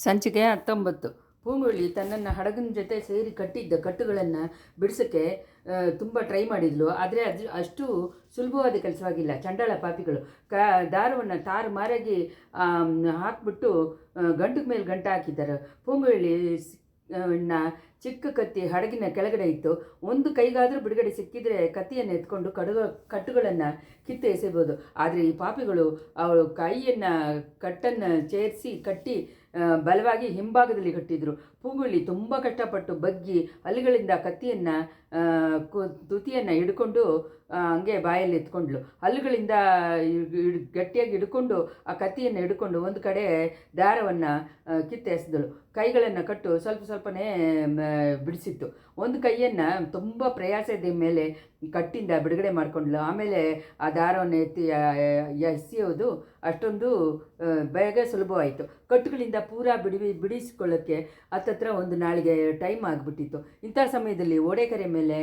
ಸಂಚಿಕೆ 19. ಪೂಂಗುಳಿ ತನ್ನನ್ನು ಹಡಗನ ಜೊತೆ ಸೇರಿ ಕಟ್ಟಿದ್ದ ಕಟ್ಟುಗಳನ್ನು ಬಿಡಿಸೋಕ್ಕೆ ತುಂಬ ಟ್ರೈ ಮಾಡಿದ್ಲು. ಆದರೆ ಅಷ್ಟು ಸುಲಭವಾದ ಕೆಲಸವಾಗಿಲ್ಲ. ಚಂಡಾಳ ಪಾಪಿಗಳು ದಾರವನ್ನು ತಾರುಮಾರಾಗಿ ಹಾಕ್ಬಿಟ್ಟು ಗಂಟಿಗೆ ಮೇಲೆ ಗಂಟು ಹಾಕಿದ್ದಾರೆ. ಪೂಂಗುಳಿ ಚಿಕ್ಕ ಕತ್ತಿ ಹಡಗಿನ ಕೆಳಗಡೆ ಇತ್ತು. ಒಂದು ಕೈಗಾದರೂ ಬಿಡುಗಡೆ ಸಿಕ್ಕಿದರೆ ಕತ್ತಿಯನ್ನು ಎತ್ಕೊಂಡು ಕಟ್ಟುಗಳನ್ನು ಕಿತ್ತು ಎಸೆಬೋದು. ಆದರೆ ಈ ಪಾಪಿಗಳು ಅವಳು ಕಟ್ಟನ್ನು ಸೇರಿಸಿ ಕಟ್ಟಿ ಬಲವಾಗಿ ಹಿಂಭಾಗದಲ್ಲಿ ಕಟ್ಟಿದ್ರು. ಪೂಂಗುಳಿ ತುಂಬ ಕಷ್ಟಪಟ್ಟು ಬಗ್ಗಿ ಹಲ್ಲುಗಳಿಂದ ಕತ್ತಿಯನ್ನು ತುತಿಯನ್ನು ಹಿಡ್ಕೊಂಡು ಹಂಗೆ ಬಾಯಲ್ಲಿ ಎತ್ಕೊಂಡ್ಳು. ಹಲ್ಲುಗಳಿಂದ ಗಟ್ಟಿಯಾಗಿ ಹಿಡ್ಕೊಂಡು ಆ ಕತ್ತಿಯನ್ನು ಹಿಡ್ಕೊಂಡು ಒಂದು ಕಡೆ ದಾರವನ್ನು ಕಿತ್ತೆಸೆದಳು. ಕೈಗಳನ್ನು ಕಟ್ಟು ಸ್ವಲ್ಪನೇ ಬಿಡಿಸಿತ್ತು. ಒಂದು ಕೈಯನ್ನು ತುಂಬ ಪ್ರಯಾಸದ ಮೇಲೆ ಕಟ್ಟಿಂದ ಬಿಡುಗಡೆ ಮಾಡಿಕೊಂಡ್ಳು. ಆಮೇಲೆ ಆ ದಾರವನ್ನು ಎಸೆಯೋದು ಅಷ್ಟೊಂದು ಬೇಗ ಸುಲಭವಾಯಿತು. ಕಟ್ಟುಗಳಿಂದ ಪೂರಾ ಬಿಡಿಸಿಕೊಳ್ಳೋಕ್ಕೆ ಹತ್ತತ್ರ ಒಂದು ನಾಳಿಗೆ ಟೈಮ್ ಆಗಿಬಿಟ್ಟಿತ್ತು. ಇಂಥ ಸಮಯದಲ್ಲಿ ಓಡೆಕರೆ ಮೇಲೆ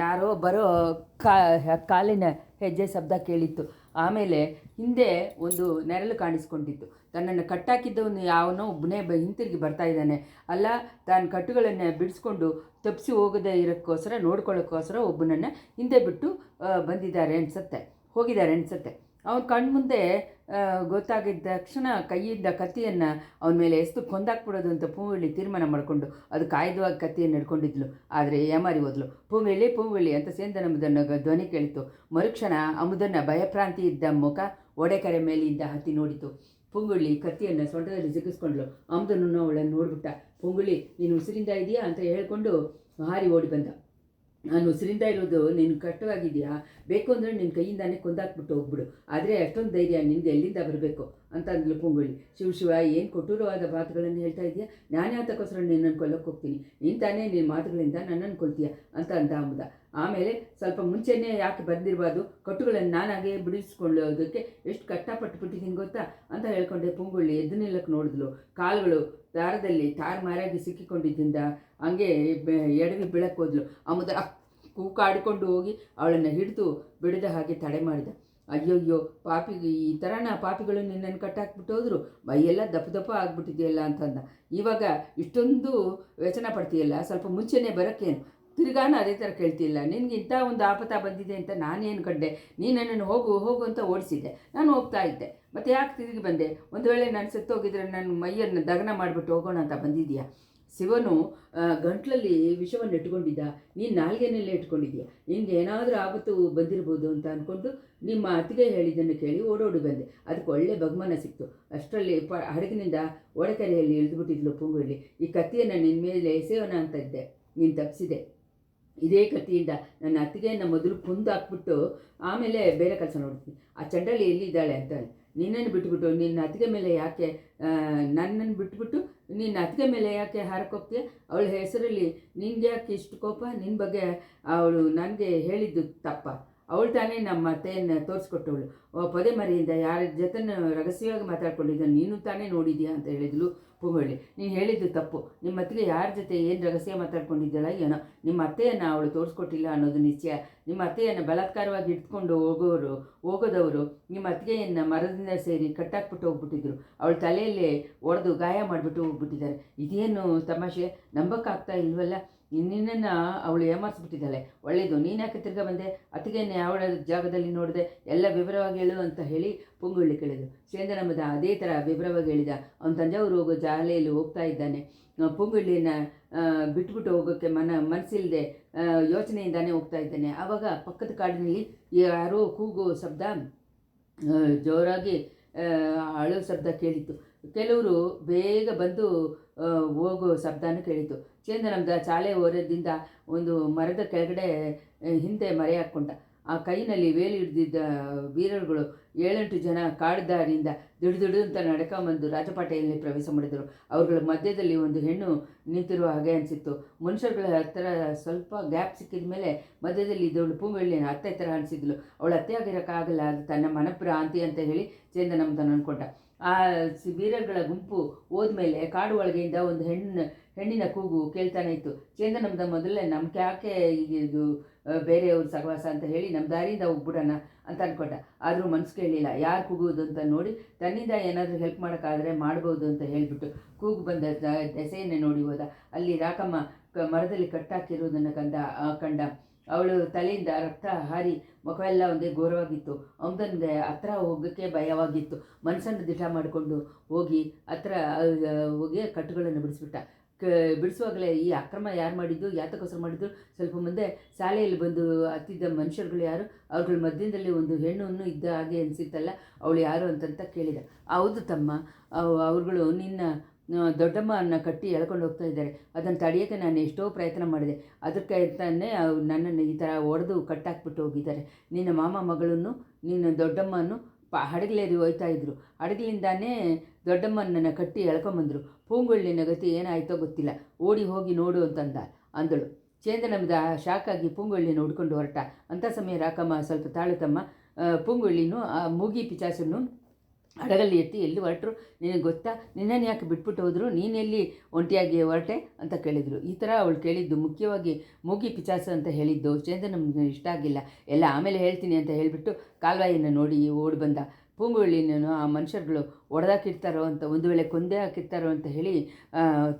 ಯಾರೋ ಬರೋ ಕಾಲಿನ ಹೆಜ್ಜೆ ಶಬ್ದ ಕೇಳಿತ್ತು. ಆಮೇಲೆ ಹಿಂದೆ ಒಂದು ನೆರಳು ಕಾಣಿಸ್ಕೊಂಡಿತ್ತು. ತನ್ನನ್ನು ಕಟ್ಟಾಕಿದ್ದವನು ಯಾವನೋ ಒಬ್ಬನೇ ಹಿಂತಿರುಗಿ ಬರ್ತಾ ಇದ್ದಾನೆ. ಅಲ್ಲ, ತಾನು ಕಟ್ಟುಗಳನ್ನು ಬಿಡಿಸ್ಕೊಂಡು ತಪ್ಪಿಸಿ ಹೋಗದೇ ಇರೋಕ್ಕೋಸ್ಕರ ನೋಡ್ಕೊಳ್ಳೋಕ್ಕೋಸ್ಕರ ಒಬ್ಬನನ್ನು ಹಿಂದೆ ಬಿಟ್ಟು ಹೋಗಿದ್ದಾರೆ ಅನಿಸುತ್ತೆ. ಅವನ ಕಣ್ಮುಂದೆ ಗೊತ್ತಾಗಿದ್ದ ತಕ್ಷಣ ಕೈಯಿಂದ ಕತ್ತಿಯನ್ನು ಅವನ ಮೇಲೆ ಎಸ್ತು ಕೊಂದಾಕ್ಬಿಡೋದು ಅಂತ ಪೂಂಗುಳಿ ತೀರ್ಮಾನ ಮಾಡಿಕೊಂಡು ಅದು ಕಾಯ್ದವಾಗಿ ಕತ್ತಿಯನ್ನು ಹಿಡ್ಕೊಂಡಿದ್ಲು. ಆದರೆ ಏಮಾರಿ ಹೋದ್ಲು. ಪೂಂಗುಳಿ ಅಂತ ಸೇಂದನಂಬುದನ್ನು ಧ್ವನಿ ಕೇಳಿತು. ಮರುಕ್ಷಣ ಅಮುದನ್ನು ಭಯಭ್ರಾಂತಿ ಇದ್ದ ಮುಖ ಓಡೆಕರೆ ಮೇಲಿಂದ ಹತ್ತಿ ನೋಡಿತು. ಪೂಂಗುಳಿ ಕತ್ತಿಯನ್ನು ಸೊಂಟದಲ್ಲಿ ಸಿಗಿಸ್ಕೊಂಡ್ಲು. ಅಮುದನನ್ನು ಅವಳನ್ನು ನೋಡ್ಬಿಟ್ಟ. ಪೂಂಗುಳಿ, ನೀನು ಉಸಿರಿಂದ ಇದೆಯಾ ಅಂತ ಹೇಳ್ಕೊಂಡು ಹಾರಿ ಓಡಿ ಬಂದ. ನಾನು ಉಸಿರಿಂದ ಇರೋದು ನೀನು ಕಷ್ಟವಾಗಿದೆಯಾ? ಬೇಕು ಅಂದರೆ ನಿನ್ನ ಕೈಯಿಂದಾನೇ ಕೊಂದಾಕ್ಬಿಟ್ಟು ಹೋಗ್ಬಿಡು. ಆದರೆ ಅಷ್ಟೊಂದು ಧೈರ್ಯ ನಿನಗೆ ಎಲ್ಲಿಂದ ಬರಬೇಕು ಅಂತ ಅಂದ್ಲು ಪೂಂಗುಳಿ. ಶಿವ, ಏನು ಕೊಟ್ಟೂರವಾದ ಮಾತುಗಳನ್ನು ಹೇಳ್ತಾ ಇದೆಯಾ? ನಾನೇ ಅದಕ್ಕೋಸ್ಕರ ನಿನ್ನನ್ನು ಕೊಲ್ಲಕ್ಕೆ ಹೋಗ್ತೀನಿ. ನೀನು ತಾನೇ ನಿನ್ನ ಮಾತುಗಳಿಂದ ನನ್ನನ್ನು ಕೊಲ್ತೀಯ ಅಂತ ಅಂದ ಅಮುದ. ಆಮೇಲೆ ಸ್ವಲ್ಪ ಮುಂಚೆನೇ ಯಾಕೆ ಬಂದಿರಬಾರ್ದು? ಕಟ್ಟುಗಳನ್ನು ನಾನಾಗೆ ಬಿಡಿಸ್ಕೊಳ್ಳೋದಕ್ಕೆ ಎಷ್ಟು ಕಷ್ಟಪಟ್ಟು ಬಿಟ್ಟಿದ್ದೀನಿ ಗೊತ್ತಾ ಅಂತ ಹೇಳ್ಕೊಂಡೆ. ಪೂಂಗುಳಿ ಎದ್ದು ನಿಲ್ಲಕ್ಕೆ ನೋಡಿದ್ಲು. ಕಾಲುಗಳು ದಾರದಲ್ಲಿ ತಾರುಮಾರಾಗಿ ಸಿಕ್ಕಿಕೊಂಡಿದ್ದರಿಂದ ಹಂಗೆ ಎಡವಿ ಬೀಳಕ್ಕೆ ಹೋದ್ಲು. ಅಮುದ ಕೂಕಾಡಿಕೊಂಡು ಹೋಗಿ ಅವಳನ್ನು ಹಿಡಿದು ಬಿಡದ ಹಾಗೆ ತಡೆ ಮಾಡಿದ. ಅಯ್ಯಯ್ಯೋ ಈ ಥರನ ಪಾಪಿಗಳು ನಿನ್ನನ್ನು ಕಟ್ಟಾಕ್ಬಿಟ್ಟು ಹೋದ್ರು, ಮೈಯೆಲ್ಲ ದಪ್ಪ ಆಗ್ಬಿಟ್ಟಿದೆಯಲ್ಲ ಅಂತಂದ. ಇವಾಗ ಇಷ್ಟೊಂದು ವ್ಯಸನ ಪಡ್ತೀಯಲ್ಲ, ಸ್ವಲ್ಪ ಮುಂಚೆನೇ ಬರೋಕ್ಕೇನು? ತಿರ್ಗಾನ ಅದೇ ಥರ ಕೇಳ್ತಿಲ್ಲ. ನಿನಗೆ ಇಂಥ ಒಂದು ಆಪತ್ತ ಬಂದಿದೆ ಅಂತ ನಾನೇನು ಕಂಡೆ? ನೀನು ನನ್ನನ್ನು ಹೋಗು ಅಂತ ಓಡಿಸಿದ್ದೆ. ನಾನು ಹೋಗ್ತಾ ಇದ್ದೆ, ಮತ್ತು ಯಾಕೆ ತಿರುಗಿ ಬಂದೆ? ಒಂದು ವೇಳೆ ನಾನು ಸತ್ತೋಗಿದ್ರೆ ನನ್ನ ಮೈಯನ್ನು ದಗನ ಮಾಡಿಬಿಟ್ಟು ಹೋಗೋಣ ಅಂತ ಬಂದಿದ್ದೀಯಾ? ಶಿವನು ಗಂಟ್ಲಲ್ಲಿ ವಿಷವನ್ನು ಇಟ್ಕೊಂಡಿದ್ದ, ನೀನು ನಾಲ್ಗೆನಲ್ಲೇ ಇಟ್ಕೊಂಡಿದ್ದೀಯ. ನಿನಗೆ ಏನಾದರೂ ಆಪತ್ತು ಬಂದಿರ್ಬೋದು ಅಂತ ಅಂದ್ಕೊಂಡು ನಿಮ್ಮ ಅತ್ತಿಗೆ ಹೇಳಿದ್ದನ್ನು ಕೇಳಿ ಓಡೋಡಿ ಬಂದೆ. ಅದಕ್ಕೆ ಒಳ್ಳೆ ಬಹುಮಾನ ಸಿಕ್ತು. ಅಷ್ಟರಲ್ಲಿ ಹಡಗಿನಿಂದ ಓಡೆಕರೆಯಲ್ಲಿ ಇಳಿದುಬಿಟ್ಟಿದ್ಲು ಪೂಂಗುಳಿ. ಈ ಕತ್ತಿಯನ್ನು ನಿನ್ನ ಮೇಲೆ ಎಸೆಯೋಣ ಅಂತ ಇದ್ದೆ, ನೀನು ತಪ್ಪಿಸಿದೆ. ಇದೇ ಕತ್ತಿಯಿಂದ ನನ್ನ ಅತ್ತಿಗೆಯನ್ನು ಮೊದಲು ಕೊಂದು ಹಾಕ್ಬಿಟ್ಟು ಆಮೇಲೆ ಬೇರೆ ಕೆಲಸ ನೋಡ್ತೀನಿ. ಆ ಚಂಡಾಳಿ ಎಲ್ಲಿದ್ದಾಳೆ ಅಂತ ನಿನ್ನನ್ನು ಬಿಟ್ಟುಬಿಟ್ಟು ನಿನ್ನ ಅತ್ತಿಗೆ ಮೇಲೆ ಯಾಕೆ ನನ್ನನ್ನು ಬಿಟ್ಬಿಟ್ಟು ನಿನ್ನ ಅತ್ತಿಗೆ ಮೇಲೆ ಯಾಕೆ ಹಾರಕ್ಕೋಗ್ತೀಯ? ಅವಳ ಹೆಸರಲ್ಲಿ ನಿನಗೆ ಯಾಕೆ ಇಷ್ಟು ಕೋಪ? ನಿನ್ನ ಬಗ್ಗೆ ಅವಳು ನನಗೆ ಹೇಳಿದ್ದು ತಪ್ಪ? ಅವಳು ತಾನೇ ನಮ್ಮ ಅತ್ತೆಯನ್ನು ತೋರಿಸ್ಕೊಟ್ಟವಳು. ಪೊದೆ ಮರಿಯಿಂದ ಯಾರ ಜೊತೆ ರಹಸ್ಯವಾಗಿ ಮಾತಾಡ್ಕೊಂಡಿದ್ದನ್ನು ನೀನು ತಾನೇ ನೋಡಿದ್ಯಾ ಅಂತ ಹೇಳಿದ್ಲು ಪೂಂಗುಳಿ. ನೀನು ಹೇಳಿದ್ದು ತಪ್ಪು. ನಿಮ್ಮ ಅತ್ತಿಗೆ ಯಾರ ಜೊತೆ ಏನು ರಹಸ್ಯ ಮಾತಾಡ್ಕೊಂಡಿದ್ದಲ್ಲ ಏನೋ. ನಿಮ್ಮ ಅತ್ತೆಯನ್ನು ಅವಳು ತೋರಿಸ್ಕೊಟ್ಟಿಲ್ಲ ಅನ್ನೋದು ನಿಶ್ಚಯ. ನಿಮ್ಮ ಅತ್ತೆಯನ್ನು ಬಲಾತ್ಕಾರವಾಗಿ ಇಟ್ಕೊಂಡು ಹೋಗೋದವರು ನಿಮ್ಮ ಅತ್ತಿಗೆಯನ್ನು ಮರದಿಂದ ಸೇರಿ ಕಟ್ಟಾಕ್ಬಿಟ್ಟು ಹೋಗ್ಬಿಟ್ಟಿದ್ರು. ಅವಳ ತಲೆಯಲ್ಲಿ ಒಡೆದು ಗಾಯ ಮಾಡಿಬಿಟ್ಟು ಹೋಗ್ಬಿಟ್ಟಿದ್ದಾರೆ. ಇದೇನು ತಮಾಷೆ? ನಂಬಕ್ಕಾಗ್ತಾ ಇಲ್ವಲ್ಲ. ನಿನ್ನನ್ನು ಅವಳು ಏಮಾರಿಸ್ಬಿಟ್ಟಿದ್ದಾಳೆ. ಒಳ್ಳೆಯದು, ನೀನು ಯಾಕೆ ತಿರ್ಗ ಬಂದೆ? ಅತ್ತಿಗೆಯನ್ನು ಯಾವ ಜಾಗದಲ್ಲಿ ನೋಡಿದೆ? ಎಲ್ಲ ವಿವರವಾಗಿ ಹೇಳು ಅಂತ ಹೇಳಿ ಪೂಂಗುಳಿ ಕೇಳಿದ್ರು. ಸೇಂದನಂಬದ ಅದೇ ಥರ ವಿವರವಾಗಿ ಹೇಳಿದ. ಅವನು ತಂಜಾವೂರು ಹೋಗೋ ಜಾಲೆಯಲ್ಲಿ ಹೋಗ್ತಾ ಇದ್ದಾನೆ. ಪೂಂಗುಳಿಯನ್ನು ಬಿಟ್ಬಿಟ್ಟು ಹೋಗೋಕ್ಕೆ ಮನಸ್ಸಿಲ್ಲದೆ ಯೋಚನೆಯಿಂದಾನೇ ಹೋಗ್ತಾ ಇದ್ದಾನೆ. ಆವಾಗ ಪಕ್ಕದ ಕಾಡಿನಲ್ಲಿ ಯಾರೋ ಕೂಗೋ ಶಬ್ದ, ಜೋರಾಗಿ ಅಳೋ ಶಬ್ದ ಕೇಳಿತ್ತು. ಕೆಲವರು ಬೇಗ ಬಂದು ಹೋಗೋ ಶಬ್ದನೂ ಕೇಳಿತು. ಚೇಂದನಂದ ಚಾಲೆ ಓರದಿಂದ ಒಂದು ಮರದ ಕೆಳಗಡೆ ಹಿಂದೆ ಮರೆ ಹಾಕ್ಕೊಂಡ. ಆ ಕೈನಲ್ಲಿ ವೇಲು ಹಿಡಿದಿದ್ದ ವೀರರುಗಳು 7-8 ಜನ ಕಾಡುದಾರಿಯಿಂದ ದಿಡು ಅಂತ ನಡ್ಕೊಂಬಂದು ರಾಜಪಾಟೆಯಲ್ಲಿ ಪ್ರವೇಶ ಮಾಡಿದರು. ಅವ್ರಗಳ ಮಧ್ಯದಲ್ಲಿ ಒಂದು ಹೆಣ್ಣು ನಿಂತಿರುವ ಹಾಗೆ ಅನಿಸಿತ್ತು. ಮನುಷ್ಯರುಗಳ ಹತ್ತಿರ ಸ್ವಲ್ಪ ಗ್ಯಾಪ್ ಸಿಕ್ಕಿದ ಮೇಲೆ ಮಧ್ಯದಲ್ಲಿ ಇದ್ದವಳು ಪೂಂಗುಳಿನ ಅತ್ತೆ ಥರ ಅನಿಸಿದ್ಲು. ಅವಳು ಅತ್ತೆ ಆಗಿರೋಕ್ಕಾಗಲ್ಲ, ಅದು ತನ್ನ ಮನಭ್ರಾಂತಿ ಅಂತ ಹೇಳಿ ಚೇಂದನಂದನ ಅಂದ್ಕೊಂಡ. ಆ ವೀರರುಗಳ ಗುಂಪು ಹೋದ್ಮೇಲೆ ಕಾಡು ಒಳಗೆಯಿಂದ ಒಂದು ಹೆಣ್ಣಿನ ಕೂಗು ಕೇಳ್ತಾನೆ ಇತ್ತು. ಚೇಂದನಂದ ಮೊದಲೇ ನಮ್ಗೆ ಯಾಕೆ ಇದು ಬೇರೆಯವ್ರ ಸಹವಾಸ ಅಂತ ಹೇಳಿ ನಮ್ಮ ದಾರಿಯಿಂದ ಹೋಗ್ಬಿಡೋಣ ಅಂತ ಅಂದ್ಕೊಂಡ. ಆದರೂ ಮನಸ್ಸು ಕೇಳಲಿಲ್ಲ. ಯಾರು ಕೂಗುವುದು ಅಂತ ನೋಡಿ ತನ್ನಿಂದ ಏನಾದರೂ ಹೆಲ್ಪ್ ಮಾಡೋಕ್ಕಾದರೆ ಮಾಡ್ಬೋದು ಅಂತ ಹೇಳಿಬಿಟ್ಟು ಕೂಗು ಬಂದ ದೆಸೆಯನ್ನೇ ನೋಡಿ ಹೋದ. ಅಲ್ಲಿ ರಾಕಮ್ಮ ಮರದಲ್ಲಿ ಕಟ್ಟಾಕಿರುವುದನ್ನು ಕಂಡ. ಅವಳು ತಲೆಯಿಂದ ರಕ್ತ ಹಾರಿ ಮುಖವೆಲ್ಲ ಒಂದೇ ಘೋರವಾಗಿತ್ತು. ಅವನಿಗೆ ಹತ್ರ ಹೋಗೋಕ್ಕೆ ಭಯವಾಗಿತ್ತು. ಮನಸ್ಸನ್ನು ದಿಟ ಮಾಡಿಕೊಂಡು ಹೋಗಿ ಹತ್ರ ಹೋಗಿ ಕಟ್ಟುಗಳನ್ನು ಬಿಡಿಸ್ಬಿಟ್ಟ. ಬಿಡಿಸುವಾಗಲೇ ಈ ಅಕ್ರಮ ಯಾರು ಮಾಡಿದ್ದು, ಯಾತಕ್ಕೋಸ್ಕರ ಮಾಡಿದ್ದು, ಸ್ವಲ್ಪ ಮುಂದೆ ಶಾಲೆಯಲ್ಲಿ ಬಂದು ಹತ್ತಿದ್ದ ಮನುಷ್ಯರುಗಳು ಯಾರು, ಅವ್ರಗಳ ಮಧ್ಯದಲ್ಲಿ ಒಂದು ಹೆಣ್ಣನ್ನು ಇದ್ದ ಹಾಗೆ ಅನಿಸಿತ್ತಲ್ಲ, ಅವಳು ಯಾರು ಅಂತಂತ ಕೇಳಿದ. ಹೌದು ತಮ್ಮ, ಅವ್ರುಗಳು ನಿನ್ನ ದೊಡ್ಡಮ್ಮನ ಕಟ್ಟಿ ಎಳ್ಕೊಂಡು ಹೋಗ್ತಾ ಇದ್ದಾರೆ. ಅದನ್ನು ತಡೆಯೋಕ್ಕೆ ನಾನು ಎಷ್ಟೋ ಪ್ರಯತ್ನ ಮಾಡಿದೆ. ಅದಕ್ಕೆ ತಾನೇ ನನ್ನನ್ನು ಈ ಥರ ಒಡೆದು ಕಟ್ಟಾಕ್ಬಿಟ್ಟು ಹೋಗಿದ್ದಾರೆ. ನಿನ್ನ ಮಾಮ ಮಗಳನ್ನು ನಿನ್ನ ದೊಡ್ಡಮ್ಮನ್ನು ಹಡಗಲೇರಿ ಹೋಯ್ತಾ ಇದ್ರು. ಹಡಗಲಿಂದಾನೇ ದೊಡ್ಡಮ್ಮನನ್ನು ಕಟ್ಟಿ ಎಳ್ಕೊಂಬಂದರು. ಪೂಂಗುಳ್ಳಿನ ಗತಿ ಏನಾಯಿತೋ ಗೊತ್ತಿಲ್ಲ, ಓಡಿ ಹೋಗಿ ನೋಡು ಅಂದಳು. ಚೇಂದ್ರನಮ್ಮದ ಶಾಕಾಗಿ ಪೂಂಗುಳ್ಳಿನ ಹುಡ್ಕೊಂಡು ಹೊರಟ. ಅಂಥ ಸಮಯ ರಾಕಮ್ಮ ಸ್ವಲ್ಪ ತಾಳುತ್ತಮ್ಮ, ಪೂಂಗುಳ್ಳಿನೂ ಆ ಮೂಗಿ ಪಿಚಾಸನ್ನು ಹಡಗಲ್ಲಿ ಎತ್ತಿ ಎಲ್ಲಿ ಹೊರಟರು ನಿನಗೆ ಗೊತ್ತಾ, ನಿನ್ನನ್ನು ಯಾಕೆ ಬಿಟ್ಬಿಟ್ಟು ಹೋದರು, ನೀನೆಲ್ಲಿ ಒಂಟಿಯಾಗಿ ಹೊರಟೆ ಅಂತ ಕೇಳಿದರು. ಈ ಥರ ಅವಳು ಕೇಳಿದ್ದು ಮುಖ್ಯವಾಗಿ ಮೂಗಿ ಪಿಚಾಸ ಅಂತ ಹೇಳಿದ್ದು ಚೇಂದ್ರ ನಮ್ಗೆ ಇಷ್ಟ ಆಗಿಲ್ಲ. ಎಲ್ಲ ಆಮೇಲೆ ಹೇಳ್ತೀನಿ ಅಂತ ಹೇಳಿಬಿಟ್ಟು ಕಾಲ್ವಾಯಿನ ನೋಡಿ ಓಡಿ ಬಂದ. ಪೂಂಗುಳ್ಳಿನೂ ಆ ಮನುಷ್ಯರುಗಳು ಹೊಡೆದಾಕಿರ್ತಾರೋ ಅಂತ, ಒಂದು ವೇಳೆ ಕೊಂದೇ ಹಾಕಿರ್ತಾರೋ ಅಂತ ಹೇಳಿ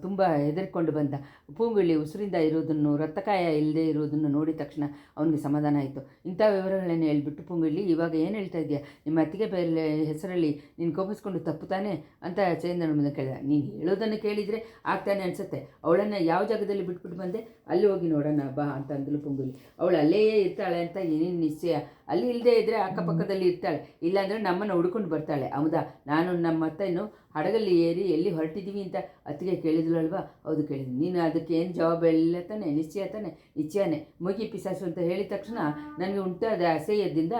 ತುಂಬ ಹೆದರ್ಕೊಂಡು ಬಂದ. ಪೂಂಗುಳ್ಳಿ ಉಸಿರಿಂದ ಇರೋದನ್ನು, ರಕ್ತಕಾಯ ಇಲ್ಲದೆ ಇರೋದನ್ನು ನೋಡಿದ ತಕ್ಷಣ ಅವನಿಗೆ ಸಮಾಧಾನ ಆಯಿತು. ಇಂಥ ವಿವರಗಳನ್ನು ಹೇಳ್ಬಿಟ್ಟು, ಪೂಂಗುಳ್ಳಿ ಇವಾಗ ಏನು ಹೇಳ್ತಾ ಇದೆಯಾ, ನಿಮ್ಮ ಅತ್ತಿಗೆ ಬೇರೆ ಹೆಸರಲ್ಲಿ ನೀನು ಕೋಪಿಸ್ಕೊಂಡು ತಪ್ಪು ತಾನೆ ಅಂತ ಚೇಂದ್ರನ ಕೇಳಿದ. ನೀನು ಹೇಳೋದನ್ನು ಕೇಳಿದರೆ ಆಗ್ತಾನೆ ಅನಿಸುತ್ತೆ. ಅವಳನ್ನು ಯಾವ ಜಾಗದಲ್ಲಿ ಬಿಟ್ಬಿಟ್ಟು ಬಂದೆ, ಅಲ್ಲಿ ಹೋಗಿ ನೋಡೋಣ ಬಾ ಅಂತ ಅಂದಳು ಪೂಂಗುಳ್ಳಿ. ಅವಳು ಅಲ್ಲೇ ಇರ್ತಾಳೆ ಅಂತ ಏನೇನು ನಿಶ್ಚಯ, ಅಲ್ಲಿ ಇಲ್ಲದೆ ಇದ್ದರೆ ಅಕ್ಕಪಕ್ಕದಲ್ಲಿ ಇರ್ತಾಳೆ, ಇಲ್ಲಾಂದರೆ ನಮ್ಮನ್ನು ಹುಡ್ಕೊಂಡು ಬರ್ತಾಳೆ. ಹೌದಾ, ನಾನು ನಮ್ಮ ಅತ್ತೆಯನ್ನು ಹಡಗಲ್ಲಿ ಏರಿ ಎಲ್ಲಿ ಹೊರಟಿದ್ದೀವಿ ಅಂತ ಅತ್ತಿಗೆ ಕೇಳಿದ್ಳು ಅಲ್ವಾ? ಹೌದು ಕೇಳಿದ್ವಿ. ನೀನು ಅದಕ್ಕೆ ಏನು ಜವಾಬ್ ಹೇಳಿಲ್ಲ ತಾನೆ? ನಿಶ್ಚಯನೇ ಮೂಗಿ ಪಿಸಾಸು ಅಂತ ಹೇಳಿದ ತಕ್ಷಣ ನನಗೆ ಉಂಟಾದ ಅಸಹ್ಯದಿಂದ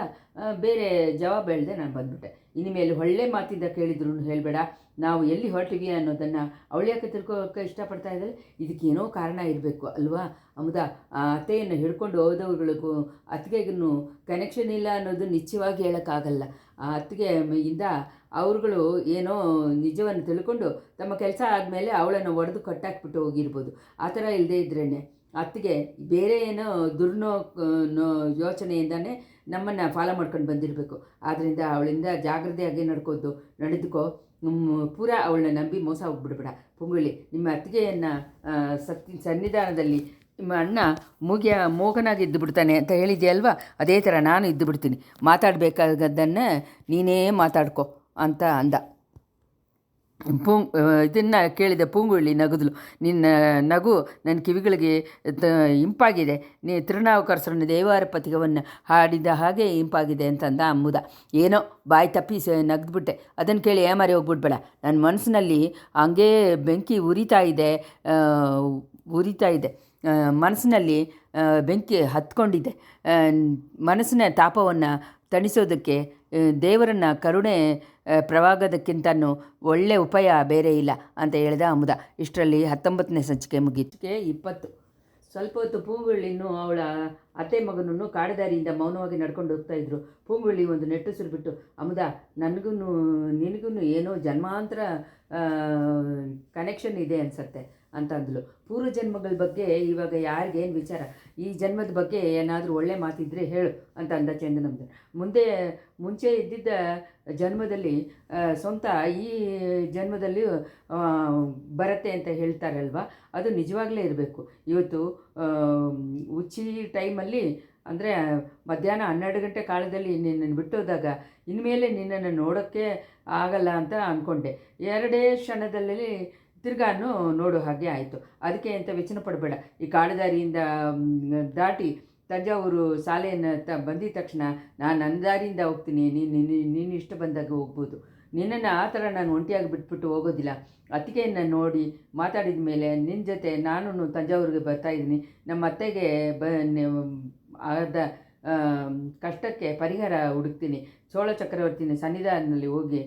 ಬೇರೆ ಜವಾಬ್ ಹೇಳಿದೆ, ನಾನು ಬಂದ್ಬಿಟ್ಟೆ. ಇನ್ಮೇಲೆ ಒಳ್ಳೆ ಮಾತಿಂದ ಕೇಳಿದ್ರು ಹೇಳಬೇಡ, ನಾವು ಎಲ್ಲಿ ಹೊರಟಿವಿ ಅನ್ನೋದನ್ನು ಅವಳು ಯಾಕೆ ತಿಳ್ಕೊಳ್ಳೋಕೆ ಇಷ್ಟಪಡ್ತಾ ಇದ್ದಾಳೆ. ಇದಕ್ಕೇನೋ ಕಾರಣ ಇರಬೇಕು ಅಲ್ವಾ ಅಮುದಾ? ಆ ಅತ್ತೆಯನ್ನು ಹಿಡ್ಕೊಂಡು ಹೋದವುಗಳಿಗೂ ಅತ್ತಿಗೆಗೂ ಕನೆಕ್ಷನ್ ಇಲ್ಲ ಅನ್ನೋದು ನಿಶ್ಚಯವಾಗಿ ಹೇಳೋಕ್ಕಾಗಲ್ಲ. ಆ ಅತ್ತಿಗೆ ಇಂದ ಅವ್ರುಗಳು ಏನೋ ನಿಜವನ್ನು ತಿಳ್ಕೊಂಡು ತಮ್ಮ ಕೆಲಸ ಆದಮೇಲೆ ಅವಳನ್ನು ಒಡೆದು ಕಟ್ಟಾಕ್ಬಿಟ್ಟು ಹೋಗಿರ್ಬೋದು. ಆ ಥರ ಇಲ್ಲದೇ ಇದ್ರೇ ಅತ್ತಿಗೆ ಬೇರೆ ಏನೋ ಯೋಚನೆಯಿಂದನೇ ನಮ್ಮನ್ನು ಫಾಲೋ ಮಾಡ್ಕೊಂಡು ಬಂದಿರಬೇಕು. ಆದ್ದರಿಂದ ಅವಳಿಂದ ಜಾಗ್ರತೆಯಾಗಿ ನಡೆದುಕೋ. ಪೂರಾ ಅವಳನ್ನ ನಂಬಿ ಮೋಸ ಹೋಗ್ಬಿಡ್ಬೇಡ. ಪೂಂಗುಳ್ಳಿ, ನಿಮ್ಮ ಅತ್ತಿಗೆಯನ್ನು ಸನ್ನಿಧಾನದಲ್ಲಿ ನಿಮ್ಮ ಅಣ್ಣ ಮೂಗನಾಗಿ ಇದ್ದು ಬಿಡ್ತಾನೆ ಅಂತ ಹೇಳಿದೆಯಲ್ವಾ, ಅದೇ ಥರ ನಾನು ಇದ್ದು ಬಿಡ್ತೀನಿ. ಮಾತಾಡಬೇಕಾದದ್ದನ್ನು ನೀನೇ ಮಾತಾಡ್ಕೊ ಅಂತ ಅಂದ. ಇದನ್ನು ಕೇಳಿದ ಪೂಂಗುಳ್ಳಿ ನಗುದಲು. ನಿನ್ನ ನಗು ನನ್ನ ಕಿವಿಗಳಿಗೆ ಇಂಪಾಗಿದೆ. ತಿರುನಾವುಕರಸರನ್ನು ದೇವಾರ ಪಥಿಕವನ್ನು ಹಾಡಿದ ಹಾಗೆ ಇಂಪಾಗಿದೆ ಅಂತಂದ ಅಮ್ಮುದ. ಏನೋ ಬಾಯಿ ತಪ್ಪಿ ನಗ್ದುಬಿಟ್ಟೆ. ಅದನ್ನು ಕೇಳಿ ಏಮಾರಿ ಹೋಗ್ಬಿಡ್ಬೇಡ. ನನ್ನ ಮನಸ್ಸಿನಲ್ಲಿ ಹಂಗೇ ಬೆಂಕಿ ಉರಿತಾ ಇದೆ. ಮನಸ್ಸಿನಲ್ಲಿ ಬೆಂಕಿ ಹತ್ಕೊಂಡಿದೆ. ಮನಸ್ಸಿನ ತಾಪವನ್ನು ತಣಿಸೋದಕ್ಕೆ ದೇವರನ್ನ ಕರುಣೆ ಪ್ರವಾಗೋದಕ್ಕಿಂತನೂ ಒಳ್ಳೆ ಉಪಾಯ ಬೇರೆ ಇಲ್ಲ ಅಂತ ಹೇಳಿದ ಅಮುದ. ಇಷ್ಟರಲ್ಲಿ 19ನೇ ಸಂಚಿಕೆ ಮುಗೀತು. 20 ಸ್ವಲ್ಪ ಹೊತ್ತು ಪೂಂಗುಳ್ಳಿನೂ ಅವಳ ಅತ್ತೆ ಮಗನನ್ನು ಕಾಡದಾರಿಯಿಂದ ಮೌನವಾಗಿ ನಡ್ಕೊಂಡು ಹೋಗ್ತಾ ಇದ್ರು. ಪೂಂಗುಳ್ಳಿ ಒಂದು ನೆಟ್ಟುಸಿರು ಬಿಟ್ಟು, ಅಮುದ, ನಿನಗೂ ಏನೋ ಜನ್ಮಾಂತರ ಕನೆಕ್ಷನ್ ಇದೆ ಅನಿಸತ್ತೆ ಅಂತ ಅಂದಳು. ಪೂರ್ವ ಜನ್ಮಗಳ ಬಗ್ಗೆ ಇವಾಗ ಯಾರಿಗೇನು ವಿಚಾರ, ಈ ಜನ್ಮದ ಬಗ್ಗೆ ಏನಾದರೂ ಒಳ್ಳೆ ಮಾತಿದ್ರೆ ಹೇಳು ಅಂತ ಅಂದ ಚಂದನಮ್ದು. ಮುಂಚೆ ಇದ್ದಿದ್ದ ಜನ್ಮದಲ್ಲಿ ಸ್ವಂತ ಈ ಜನ್ಮದಲ್ಲಿ ಬರುತ್ತೆ ಅಂತ ಹೇಳ್ತಾರಲ್ವ, ಅದು ನಿಜವಾಗಲೇ ಇರಬೇಕು. ಇವತ್ತು ಉಚ್ಚಿ ಟೈಮಲ್ಲಿ ಅಂದರೆ ಮಧ್ಯಾಹ್ನ 12 ಗಂಟೆ ಕಾಲದಲ್ಲಿ ನಿನ್ನನ್ನು ಬಿಟ್ಟೋದಾಗ ಇನ್ಮೇಲೆ ನಿನ್ನನ್ನು ನೋಡೋಕ್ಕೆ ಆಗಲ್ಲ ಅಂತ ಅಂದ್ಕೊಂಡೆ. 2 ಕ್ಷಣದಲ್ಲಿ ತಿರ್ಗಾನು ನೋಡೋ ಹಾಗೆ ಆಯಿತು. ಅದಕ್ಕೆ ಅಂತ ವಿಚನ ಪಡಬೇಡ. ಈ ಕಾಡುದಾರಿಯಿಂದ ದಾಟಿ ತಂಜಾವೂರು ಶಾಲೆಯನ್ನು ಬಂದಿದ ತಕ್ಷಣ ನಾನು ನನ್ನ ದಾರಿಯಿಂದ ಹೋಗ್ತೀನಿ, ನೀನು ಇಷ್ಟ ಬಂದಾಗ ಹೋಗ್ಬೋದು. ನಿನ್ನನ್ನು ಆ ಥರ ನಾನು ಒಂಟಿಯಾಗಿ ಬಿಟ್ಬಿಟ್ಟು ಹೋಗೋದಿಲ್ಲ. ಅತ್ತಿಗೆಯನ್ನು ನೋಡಿ ಮಾತಾಡಿದ ಮೇಲೆ ನಿನ್ನ ಜೊತೆ ನಾನು ತಂಜಾವೂರಿಗೆ ಬರ್ತಾಯಿದ್ದೀನಿ. ನಮ್ಮ ಅತ್ತೆಗೆ ಆದ ಕಷ್ಟಕ್ಕೆ ಪರಿಹಾರ ಹುಡುಕ್ತೀನಿ. ಚೋಳ ಚಕ್ರವರ್ತಿನ ಸನ್ನಿಧಾನದಲ್ಲಿ ಹೋಗಿ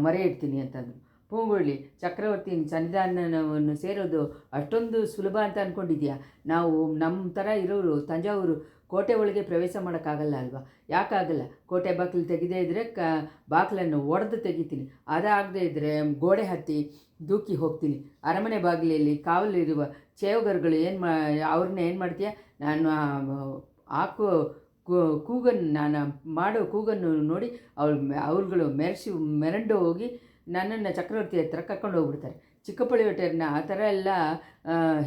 ಮರೆ ಇಡ್ತೀನಿ ಅಂತಂದರು. ಪೂಂಗುಳ್ಳಿ, ಚಕ್ರವರ್ತಿ ಸನ್ನಿಧಾನವನ್ನು ಸೇರೋದು ಅಷ್ಟೊಂದು ಸುಲಭ ಅಂತ ಅಂದ್ಕೊಂಡಿದ್ಯಾ? ನಾವು ನಮ್ಮ ಥರ ಇರೋರು ತಂಜಾವೂರು ಕೋಟೆ ಒಳಗೆ ಪ್ರವೇಶ ಮಾಡೋಕ್ಕಾಗಲ್ಲ ಅಲ್ವಾ? ಯಾಕಾಗಲ್ಲ? ಕೋಟೆ ಬಾಗಿಲು ತೆಗೆದೇ ಇದ್ದರೆ ಬಾಗಿಲನ್ನು ಒಡೆದು ತೆಗಿತೀನಿ. ಅದಾಗದೇ ಇದ್ದರೆ ಗೋಡೆ ಹತ್ತಿ ದೂಕಿ ಹೋಗ್ತೀನಿ. ಅರಮನೆ ಬಾಗಿಲಲ್ಲಿ ಕಾವಲಿರುವ ಚೇವಗರುಗಳು ಅವ್ರನ್ನ ಏನು ಮಾಡ್ತೀಯ? ನಾನು ಕೂಗನ್ನು ನಾನು ಮಾಡೋ ಕೂಗನ್ನು ನೋಡಿ ಅವ್ರುಗಳು ಮೆರಂಡು ಹೋಗಿ ನನ್ನನ್ನು ಚಕ್ರವರ್ತಿ ಹತ್ರ ಕರ್ಕೊಂಡು ಹೋಗ್ಬಿಡ್ತಾರೆ. ಚಿಕ್ಕಪಳಿವಟರನ್ನ ಆ ಥರ ಎಲ್ಲ